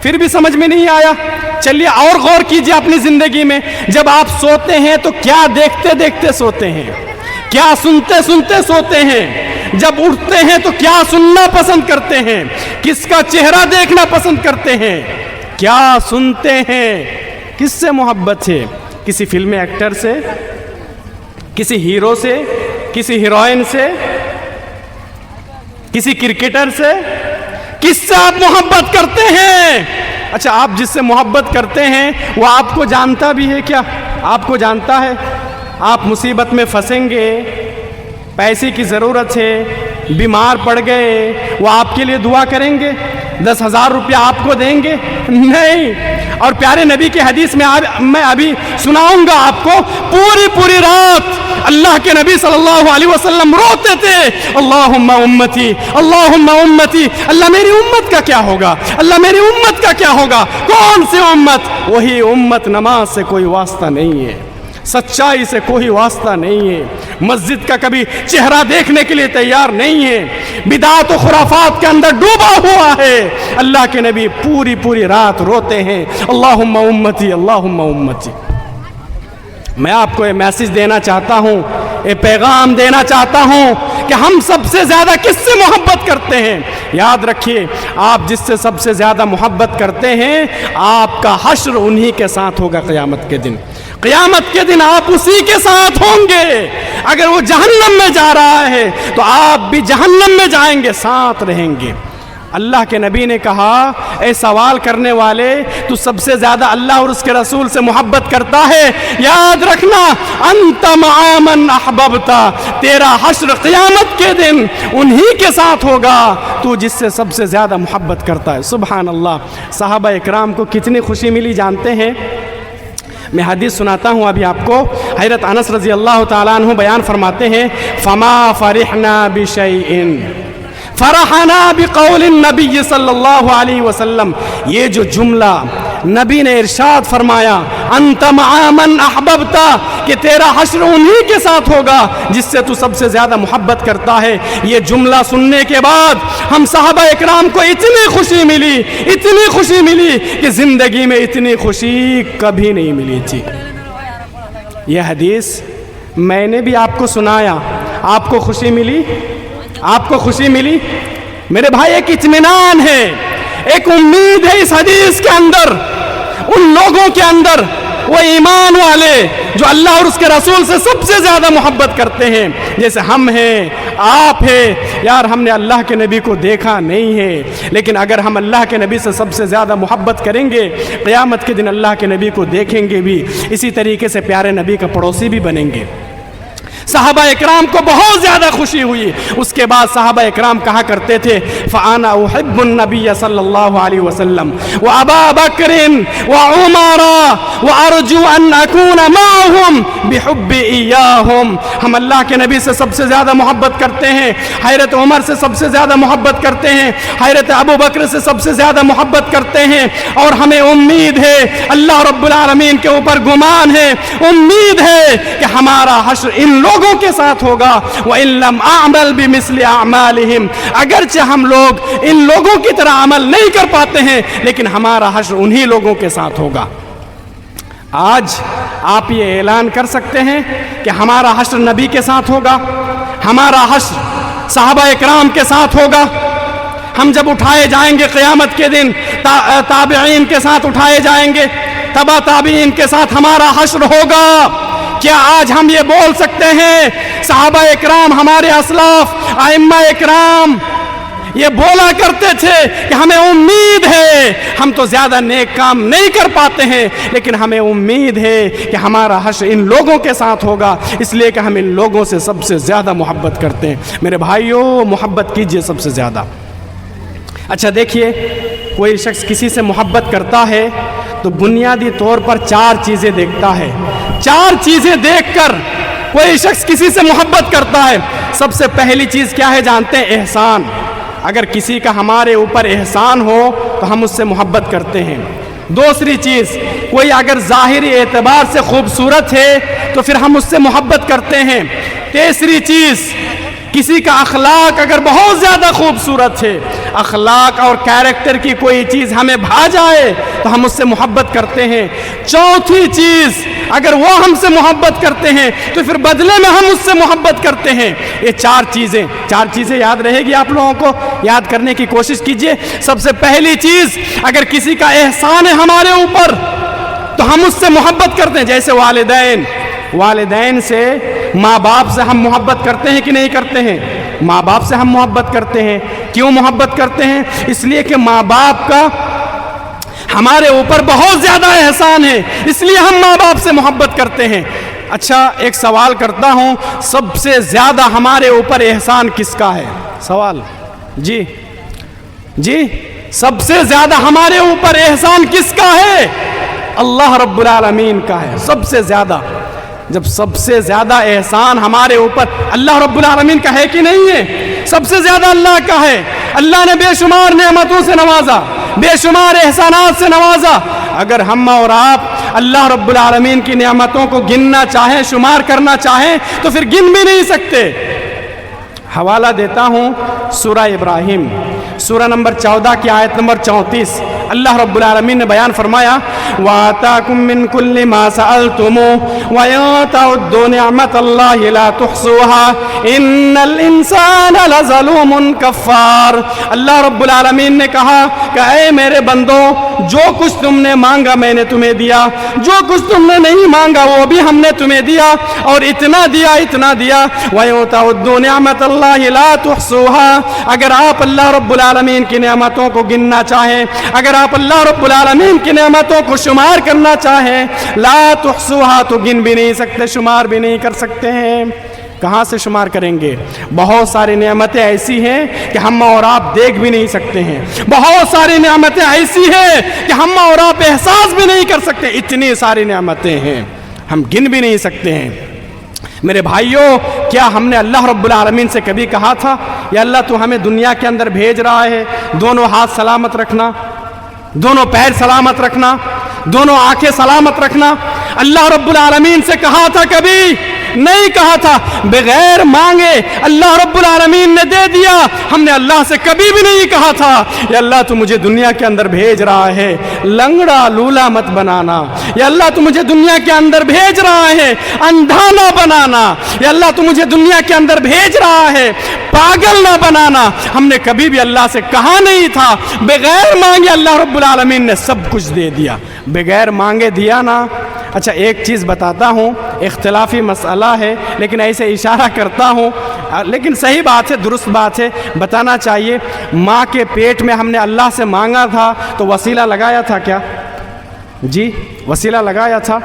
پھر بھی سمجھ میں نہیں آیا، چلیے اور غور کیجئے اپنی زندگی میں، جب آپ سوتے ہیں تو کیا دیکھتے دیکھتے سوتے ہیں، کیا سنتے سنتے سوتے ہیں، جب اٹھتے ہیں تو کیا سننا پسند کرتے ہیں، کس کا چہرہ دیکھنا پسند کرتے ہیں، کیا سنتے ہیں، کس سے محبت ہے؟ کسی فلم ایکٹر سے، کسی ہیرو سے، کسی ہیروئن سے، کسی کرکٹر سے، کس سے آپ محبت کرتے ہیں؟ اچھا، آپ جس سے محبت کرتے ہیں وہ آپ کو جانتا بھی ہے کیا؟ آپ کو جانتا ہے؟ آپ مصیبت میں پھنسیں گے، پیسے کی ضرورت ہے، بیمار پڑ گئے، وہ آپ کے لیے دعا کریں گے؟ 10,000 روپیہ آپ کو دیں گے؟ نہیں۔ اور پیارے نبی کی حدیث میں میں ابھی سناؤں گا آپ کو، پوری رات اللہ کے نبی صلی اللہ علیہ وسلم روتے تھے، اللہم امتی، اللہم امتی، اللہ میری امت کا کیا ہوگا، اللہ میری امت کا کیا ہوگا؟ کون سی امت؟ وہی امت نماز سے کوئی واسطہ نہیں ہے، سچائی سے کوئی واسطہ نہیں ہے، مسجد کا کبھی چہرہ دیکھنے کے لیے تیار نہیں ہے، بدعات و خرافات کے اندر ڈوبا ہوا ہے۔ اللہ کے نبی پوری رات روتے ہیں، اللہم امتی، اللہم امتی۔ میں آپ کو یہ میسج دینا چاہتا ہوں، یہ پیغام دینا چاہتا ہوں کہ ہم سب سے زیادہ کس سے محبت کرتے ہیں؟ یاد رکھیے، آپ جس سے سب سے زیادہ محبت کرتے ہیں، آپ کا حشر انہی کے ساتھ ہوگا قیامت کے دن۔ قیامت کے دن آپ اسی کے ساتھ ہوں گے۔ اگر وہ جہنم میں جا رہا ہے تو آپ بھی جہنم میں جائیں گے، ساتھ رہیں گے۔ اللہ کے نبی نے کہا، اے سوال کرنے والے، تو سب سے زیادہ اللہ اور اس کے رسول سے محبت کرتا ہے؟ یاد رکھنا، انت مع من احببت، تیرا حشر قیامت کے دن انہی کے ساتھ ہوگا تو جس سے سب سے زیادہ محبت کرتا ہے۔ سبحان اللہ۔ صحابہ اکرام کو کتنی خوشی ملی جانتے ہیں؟ میں حدیث سناتا ہوں ابھی آپ کو۔ حضرت انس رضی اللہ تعالیٰ عنہ بیان فرماتے ہیں، فما فرحنا بشیء فرحنا بقول النبی صلی اللہ علیہ وسلم، یہ جو جملہ نبی نے ارشاد فرمایا، انت مع من احببت، کہ تیرا حشر انہی کے ساتھ ہوگا جس سے تو سب سے زیادہ محبت کرتا ہے، یہ جملہ سننے کے بعد ہم صحابہ اکرام کو اتنی خوشی ملی کہ زندگی میں اتنی خوشی کبھی نہیں ملی تھی۔ یہ حدیث میں نے بھی آپ کو سنایا، آپ کو خوشی ملی؟ آپ کو خوشی ملی؟ میرے بھائی، ایک اطمینان ہے، ایک امید ہے اس حدیث کے اندر، ان لوگوں کے اندر، وہ ایمان والے جو اللہ اور اس کے رسول سے سب سے زیادہ محبت کرتے ہیں، جیسے ہم ہیں، آپ ہیں۔ یار، ہم نے اللہ کے نبی کو دیکھا نہیں ہے، لیکن اگر ہم اللہ کے نبی سے سب سے زیادہ محبت کریں گے، قیامت کے دن اللہ کے نبی کو دیکھیں گے بھی، اسی طریقے سے پیارے نبی کا پڑوسی بھی بنیں گے۔ صحابہ اکرام کو بہت زیادہ خوشی ہوئی۔ اس کے بعد صحابہ اکرام کہا کرتے تھے، فَأَنَا أُحِبُّ النَّبِيَّ صلی اللہ علیہ وسلم وَأَبَا بَكْرٍ وَعُمَرَ وَأَرْجُو أَنْ أَكُونَ مَعَهُمْ بِحُبِّ إِيَّاهُمْ۔ ہم اللہ کے نبی سے سب سے زیادہ محبت کرتے ہیں، حضرت عمر سے سب سے زیادہ محبت کرتے ہیں، حضرت ابو بکر سے سب سے زیادہ محبت کرتے ہیں، اور ہمیں امید ہے، اللہ رب العالمین کے اوپر گمان ہے، امید ہے کہ ہمارا حشر ان لوگوں لوگوں کے ساتھ ہوگا. وَإِن لَّمْ أَعْمَلْ بِمِثْلِ أَعْمَالِهِمْ, اگرچہ ہم لوگ ان لوگوں کی طرح عمل نہیں کر پاتے ہیں لیکن ہمارا حشر انہی لوگوں کے ساتھ ہوگا. آج آپ یہ اعلان کر سکتے ہیں کہ ہمارا حشر نبی کے ساتھ ہوگا, ہمارا حشر صحابہ اکرام کے ساتھ ہوگا. ہم جب اٹھائے جائیں گے قیامت کے دن تابعین کے ساتھ اٹھائے جائیں گے, تبع تابعین کے ساتھ ہمارا حشر ہوگا. کیا آج ہم یہ بول سکتے ہیں صحابہ اکرام, ہمارے اسلاف ائمہ اکرام یہ بولا کرتے تھے کہ ہمیں امید ہے, ہم تو زیادہ نیک کام نہیں کر پاتے ہیں لیکن ہمیں امید ہے کہ ہمارا حشر ان لوگوں کے ساتھ ہوگا اس لیے کہ ہم ان لوگوں سے سب سے زیادہ محبت کرتے ہیں. میرے بھائیوں, محبت کیجئے سب سے زیادہ. اچھا دیکھیے, کوئی شخص کسی سے محبت کرتا ہے تو بنیادی طور پر 4 چیزیں دیکھتا ہے. 4 چیزیں دیکھ کر کوئی شخص کسی سے محبت کرتا ہے. سب سے پہلی چیز کیا ہے جانتے ہیں؟ احسان. اگر کسی کا ہمارے اوپر احسان ہو تو ہم اس سے محبت کرتے ہیں. دوسری چیز, کوئی اگر ظاہری اعتبار سے خوبصورت ہے تو پھر ہم اس سے محبت کرتے ہیں. تیسری چیز, کسی کا اخلاق اگر بہت زیادہ خوبصورت ہے, اخلاق اور کیریکٹر کی کوئی چیز ہمیں بھا جائے تو ہم اس سے محبت کرتے ہیں. چوتھی چیز, اگر وہ ہم سے محبت کرتے ہیں تو پھر بدلے میں ہم اس سے محبت کرتے ہیں. یہ 4 چیزیں یاد رہے گی آپ لوگوں کو, یاد کرنے کی کوشش کیجئے. سب سے پہلی چیز, اگر کسی کا احسان ہے ہمارے اوپر تو ہم اس سے محبت کرتے ہیں. جیسے والدین سے, ماں باپ سے ہم محبت کرتے ہیں کہ نہیں کرتے ہیں؟ ماں باپ سے ہم محبت کرتے ہیں. کیوں محبت کرتے ہیں؟ اس لیے کہ ماں باپ کا ہمارے اوپر بہت زیادہ احسان ہے, اس لیے ہم ماں باپ سے محبت کرتے ہیں. اچھا, ایک سوال کرتا ہوں, سب سے زیادہ ہمارے اوپر احسان کس کا ہے؟ سوال. جی سب سے زیادہ ہمارے اوپر احسان کس کا ہے؟ اللہ رب العالمین کا ہے سب سے زیادہ. جب سب سے زیادہ احسان ہمارے اوپر اللہ رب العالمین کا ہے کہ نہیں ہے؟ سب سے زیادہ اللہ کا ہے. اللہ نے بے شمار نعمتوں سے نوازا, بے شمار احسانات سے نوازا. اگر ہم اور آپ اللہ رب العالمین کی نعمتوں کو گننا چاہیں, شمار کرنا چاہیں تو پھر گن بھی نہیں سکتے. حوالہ دیتا ہوں سورہ ابراہیم, سورہ نمبر 14 کی آیت نمبر 34. اللہ رب العالمین نے بیان فرمایا, وَآتَاكُم مِّن كُلِّ مَا سَأَلْتُمُوهُ وَإِن تَعُدُّوا نِعْمَةَ اللَّهِ لَا تُحْصُوهَا إِنَّ الْإِنسَانَ لَظَلُومٌ كَفَّارٌ. اللہ رب العالمین نے کہا کہ اے میرے بندو, جو کچھ تم نے مانگا میں نے تمہیں دیا, جو کچھ تم نے نہیں مانگا وہ بھی ہم نے تمہیں دیا, اور اتنا دیا. وَإِن تَعُدُّوا نِعْمَةَ اللَّهِ لَا تُحْصُوهَا. اگر آپ اللہ رب العالمین کی نعمتوں کو گننا چاہیں, اگر آپ اللہ رب العالمین کی نعمتوں کو شمار کرنا چاہیں, لا تحصوها, تو گن بھی نہیں سکتے, شمار بھی نہیں کر سکتے ہیں. کہاں سے شمار کریں گے؟ بہت ساری نعمتیں ایسی ہیں کہ ہم اور آپ دیکھ بھی نہیں سکتے ہیں. بہت ساری نعمتیں ایسی ہیں کہ ہم اور آپ احساس بھی نہیں کر سکتے. اتنی ساری نعمتیں ہیں ہم گن بھی نہیں سکتے ہیں. میرے بھائیوں, کیا ہم نے اللہ رب العالمین سے کبھی کہا تھا یا اللہ تو ہمیں دنیا کے اندر بھیج رہا ہے, دونوں ہاتھ سلامت رکھنا, دونوں پیر سلامت رکھنا, دونوں آنکھیں سلامت رکھنا؟ اللہ رب العالمین سے کہا تھا؟ کبھی نہیں کہا تھا. بغیر مانگے اللہ رب العالمین نے دے دیا. ہم نے اللہ سے کبھی بھی نہیں کہا تھا یا اللہ تو مجھے دنیا کے اندر بھیج رہا ہے, لنگڑا لولا مت بنانا. یا اللہ تو مجھے دنیا کے اندر بھیج رہا ہے, اندھا نہ بنانا. یا اللہ تو مجھے دنیا کے اندر بھیج رہا ہے, پاگل نہ بنانا. ہم نے کبھی بھی اللہ سے کہا نہیں تھا. بغیر مانگے اللہ رب العالمین نے سب کچھ دے دیا, بغیر مانگے دیا نا. اچھا, ایک چیز بتاتا ہوں, اختلافی مسئلہ ہے لیکن ایسے اشارہ کرتا ہوں, لیکن صحیح بات ہے, درست بات ہے, بتانا چاہیے. ماں کے پیٹ میں ہم نے اللہ سے مانگا تھا تو وسیلہ لگایا تھا کیا؟ جی وسیلہ لگایا تھا.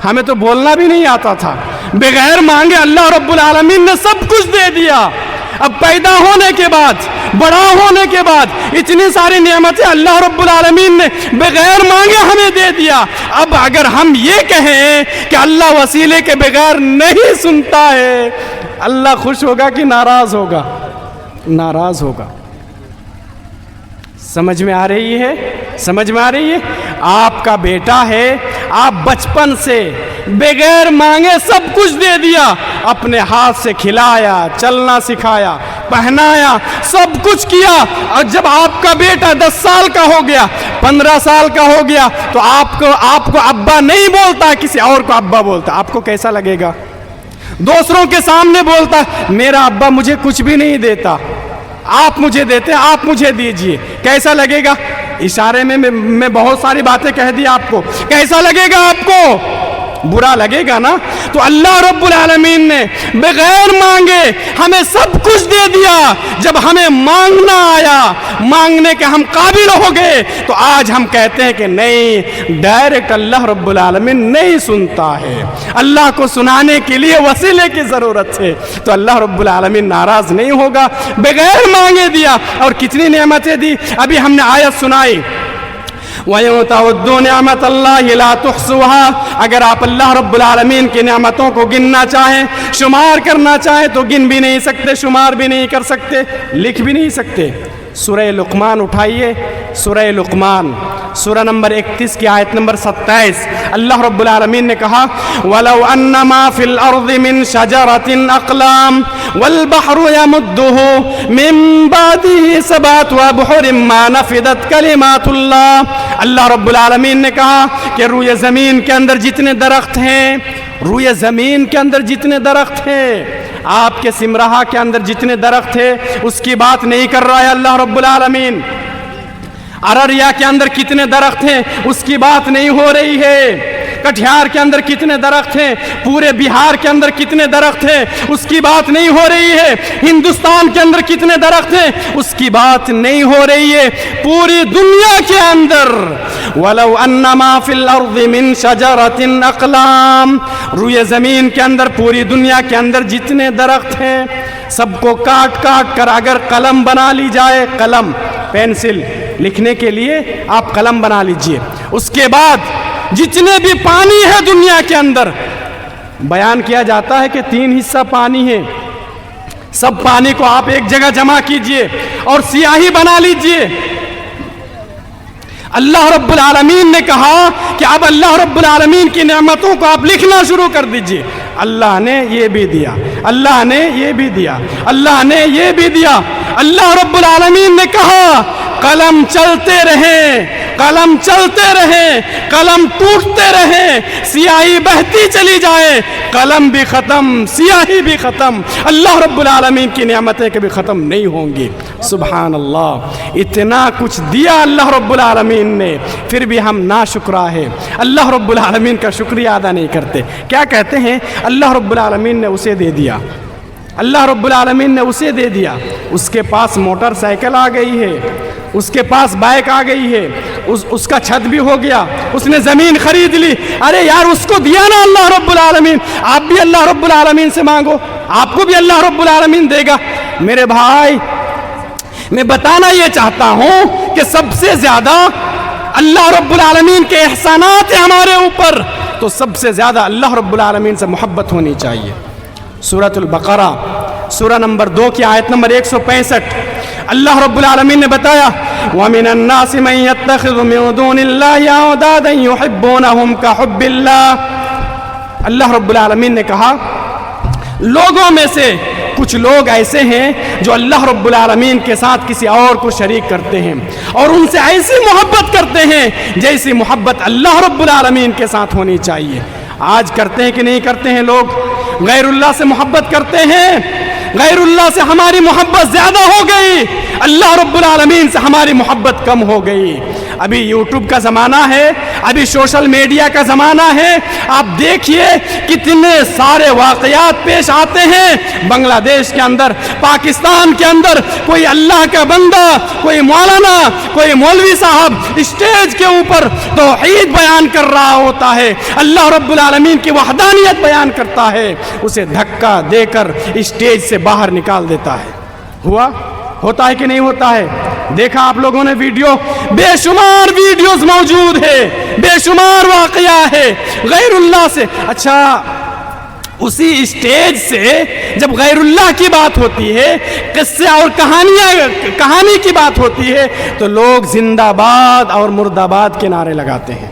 ہمیں تو بولنا بھی نہیں آتا تھا. بغیر مانگے اللہ رب العالمین نے سب کچھ دے دیا. اب پیدا ہونے کے بعد, بڑا ہونے کے بعد اتنی ساری نعمتیں اللہ رب العالمین نے بغیر مانگے ہمیں دے دیا. اب اگر ہم یہ کہیں کہ اللہ وسیلے کے بغیر نہیں سنتا ہے, اللہ خوش ہوگا کہ ناراض ہوگا؟ ناراض ہوگا. سمجھ میں آ رہی ہے؟ سمجھ میں آ رہی ہے؟ آپ کا بیٹا ہے, آپ بچپن سے بغیر مانگے سب کچھ دے دیا، اپنے ہاتھ سے کھلایا، چلنا سکھایا، پہنایا، سب کچھ کیا، اور جب آپ کا بیٹا 10 سال کا ہو گیا، 15 سال کا ہو گیا، تو آپ کو ابا نہیں بولتا، کسی اور کو ابا بولتا، آپ کو کیسا لگے گا؟ دوسروں کے سامنے بولتا میرا ابا مجھے کچھ بھی نہیں دیتا، آپ مجھے دیتے، آپ مجھے دیجئے، کیسا لگے گا؟ اشارے میں بہت ساری باتیں کہہ دی آپ کو، کیسا لگے گا آپ کو؟ برا لگے گا نا؟ تو اللہ رب العالمین نے بغیر مانگے ہمیں سب کچھ دے دیا، جب ہمیں مانگنا آیا، مانگنے کے ہم قابل ہو گئے، تو آج ہم کہتے ہیں کہ نہیں، ڈائریکٹ اللہ رب العالمین نہیں سنتا ہے، اللہ کو سنانے کے لیے وسیلے کی ضرورت ہے، تو اللہ رب العالمین ناراض نہیں ہوگا، بغیر مانگے دیا، اور کتنی نعمتیں دی، ابھی ہم نے آیت سنائی، وَإِن تَعُدُّوا نِعْمَةَ اللَّهِ لَا تُحْصُوهَا، اگر آپ اللہ رب العالمین کی نعمتوں کو گننا چاہیں، شمار کرنا چاہیں، تو گن بھی نہیں سکتے، شمار بھی نہیں کر سکتے، لکھ بھی نہیں سکتے۔ سورہ لقمان اٹھائیے، سورہ لقمان، سورہ نمبر 31 کی آیت نمبر 27، اللہ رب العالمین نے کہا وَلَوْ أَنَّ مَا فِي الْأَرْضِ مِن شَجَرَةٍ أَقْلَامٌ وَالْبَحْرُ يَمُدُّهُ مِن بَعْدِهِ سَبْعَةُ أَبْحُرٍ مَا نَفِدَتْ كَلِمَاتُ اللَّهِ، اللہ رب العالمین نے کہا کہ روئے زمین کے اندر جتنے درخت ہیں، روئے زمین کے اندر جتنے درخت ہیں، آپ کے سمراہا کے اندر جتنے درخت ہیں، اس کی بات نہیں کر رہا ہے اللہ رب العالمین۔ ارریا کے اندر کتنے درخت ہیں، اس کی بات نہیں ہو رہی ہے۔ کٹھیار کے اندر کتنے درخت ہیں، پورے بہار کے اندر کتنے درخت ہیں، اس کی بات نہیں ہو رہی ہے۔ ہندوستان کے اندر کتنے درخت ہیں، اس کی بات نہیں ہو رہی ہے۔ پوری دنیا کے اندر وَلَوْ أَنَّ مَا فِي الْأَرْضِ مِن شَجَرَةٍ أَقْلَامٌ، روئے زمین کے اندر، پوری دنیا کے اندر جتنے درخت ہیں، سب کو کاٹ کاٹ کر اگر قلم بنا لی جائے، قلم، پینسل لکھنے کے لیے آپ قلم بنا لیجئے، اس کے بعد جتنے بھی پانی ہے دنیا کے اندر، بیان کیا جاتا ہے کہ 3 حصہ پانی ہے، سب پانی کو آپ ایک جگہ جمع کیجئے اور سیاہی بنا لیجئے۔ اللہ رب العالمین نے کہا کہ اب اللہ رب العالمین کی نعمتوں کو آپ لکھنا شروع کر دیجئے، اللہ نے یہ بھی دیا، اللہ نے یہ بھی دیا، اللہ نے یہ بھی دیا۔ اللہ رب العالمین نے کہا قلم چلتے رہیں، قلم چلتے رہیں، قلم ٹوٹتے رہیں، سیاہی بہتی چلی جائے، قلم بھی ختم، سیاہی بھی ختم، اللہ رب العالمین کی نعمتیں کبھی ختم نہیں ہوں گی۔ سبحان اللہ، اتنا کچھ دیا اللہ رب العالمین نے، پھر بھی ہم ناشکرا ہے، اللہ رب العالمین کا شکریہ ادا نہیں کرتے۔ کیا کہتے ہیں؟ اللہ رب العالمین نے اسے دے دیا، اللہ رب العالمین نے اسے دے دیا، اس کے پاس موٹر سائیکل آ گئی ہے، اس کے پاس بائک آ گئی ہے، اس کا چھت بھی ہو گیا، اس نے زمین خرید لی، ارے یار اس کو دیا نا اللہ رب العالمین، آپ بھی اللہ رب العالمین سے مانگو، آپ کو بھی اللہ رب العالمین دے گا۔ میرے بھائی، میں بتانا یہ چاہتا ہوں کہ سب سے زیادہ اللہ رب العالمین کے احسانات ہیں ہمارے اوپر، تو سب سے زیادہ اللہ رب العالمین سے محبت ہونی چاہیے۔ سورۃ البقرہ، سورہ نمبر 2 کی آیت نمبر 165، اللہ رب العالمین نے بتایا وَمِنَ النَّاسِ مَن يَتَّخِذُ مِن دُونِ اللَّهِ أَنْدَادًا يُحِبُّونَهُمْ كَحُبِّ اللَّهِ، اللہ رب العالمین نے کہا لوگوں میں سے کچھ لوگ ایسے ہیں جو اللہ رب العالمین کے ساتھ کسی اور کو شریک کرتے ہیں اور ان سے ایسی محبت کرتے ہیں جیسی محبت اللہ رب العالمین کے ساتھ ہونی چاہیے۔ آج کرتے ہیں کہ نہیں کرتے ہیں؟ لوگ غیر اللہ سے محبت کرتے ہیں، غیر اللہ سے ہماری محبت زیادہ ہو گئی، اللہ رب العالمین سے ہماری محبت کم ہو گئی۔ ابھی یوٹیوب کا زمانہ ہے، ابھی سوشل میڈیا کا زمانہ ہے، آپ دیکھیے کتنے سارے واقعات پیش آتے ہیں بنگلہ دیش کے اندر، پاکستان کے اندر، کوئی اللہ کا بندہ، کوئی مولانا، کوئی مولوی صاحب اسٹیج کے اوپر توحید بیان کر رہا ہوتا ہے، اللہ رب العالمین کی وحدانیت بیان کرتا ہے، اسے دھکا دے کر اسٹیج سے باہر نکال دیتا ہے۔ ہوتا ہے کہ نہیں ہوتا ہے؟ دیکھا آپ لوگوں نے ویڈیو، بے شمار ویڈیوز موجود ہے، بے شمار واقعہ ہے غیر اللہ سے۔ اچھا، اسی اسٹیج سے جب غیر اللہ کی بات ہوتی ہے، قصے اور کہانی کی بات ہوتی ہے، تو لوگ زندہ باد اور مرد آباد کے نعرے لگاتے ہیں۔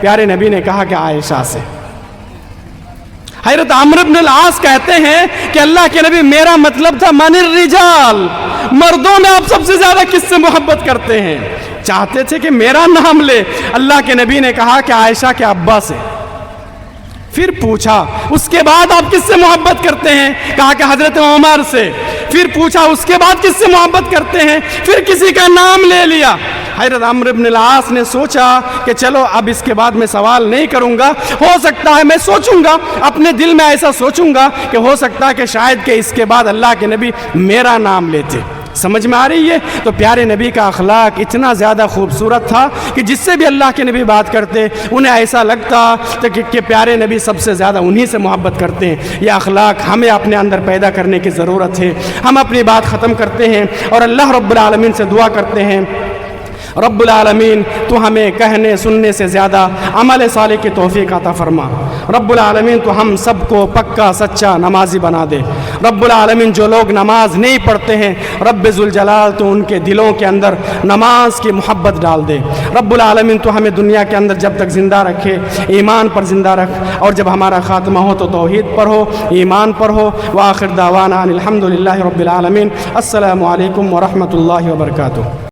پیارے نبی نے کہا کہ عائشہ سے۔ حضرت عمرو بن العاص کہتے ہیں کہ اللہ کے نبی میرا مطلب تھا من الرجال، مردوں میں آپ سب سے زیادہ کس سے محبت کرتے ہیں؟ چاہتے تھے کہ میرا نام لے۔ اللہ کے نبی نے کہا کہ عائشہ کے ابا سے۔ پھر پوچھا اس کے بعد آپ کس سے محبت کرتے ہیں؟ کہا کہ حضرت عمر سے۔ پھر پوچھا اس کے بعد کس سے محبت کرتے ہیں؟ پھر کسی کا نام لے لیا۔ حضرت عمرو بن العاص نے سوچا کہ چلو اب اس کے بعد میں سوال نہیں کروں گا، ہو سکتا ہے میں سوچوں گا، اپنے دل میں ایسا سوچوں گا کہ ہو سکتا ہے کہ شاید کہ اس کے بعد اللہ کے نبی میرا نام لیتے۔ سمجھ میں آ رہی ہے؟ تو پیارے نبی کا اخلاق اتنا زیادہ خوبصورت تھا کہ جس سے بھی اللہ کے نبی بات کرتے انہیں ایسا لگتا کہ پیارے نبی سب سے زیادہ انہی سے محبت کرتے ہیں۔ یہ اخلاق ہمیں اپنے اندر پیدا کرنے کی ضرورت ہے۔ ہم اپنی بات ختم کرتے ہیں اور اللہ رب العالمین سے دعا کرتے ہیں، رب العالمین تو ہمیں کہنے سننے سے زیادہ عمل صالح کی توفیق عطا فرما۔ رب العالمین تو ہم سب کو پکا سچا نمازی بنا دے۔ رب العالمین جو لوگ نماز نہیں پڑھتے ہیں رب ذوالجلال تو ان کے دلوں کے اندر نماز کی محبت ڈال دے۔ رب العالمین تو ہمیں دنیا کے اندر جب تک زندہ رکھے ایمان پر زندہ رکھ، اور جب ہمارا خاتمہ ہو تو توحید پر ہو، ایمان پر ہو۔ وآخر دعوانا الحمدللہ رب العالمین۔ السلام علیکم ورحمۃ اللہ وبرکاتہ۔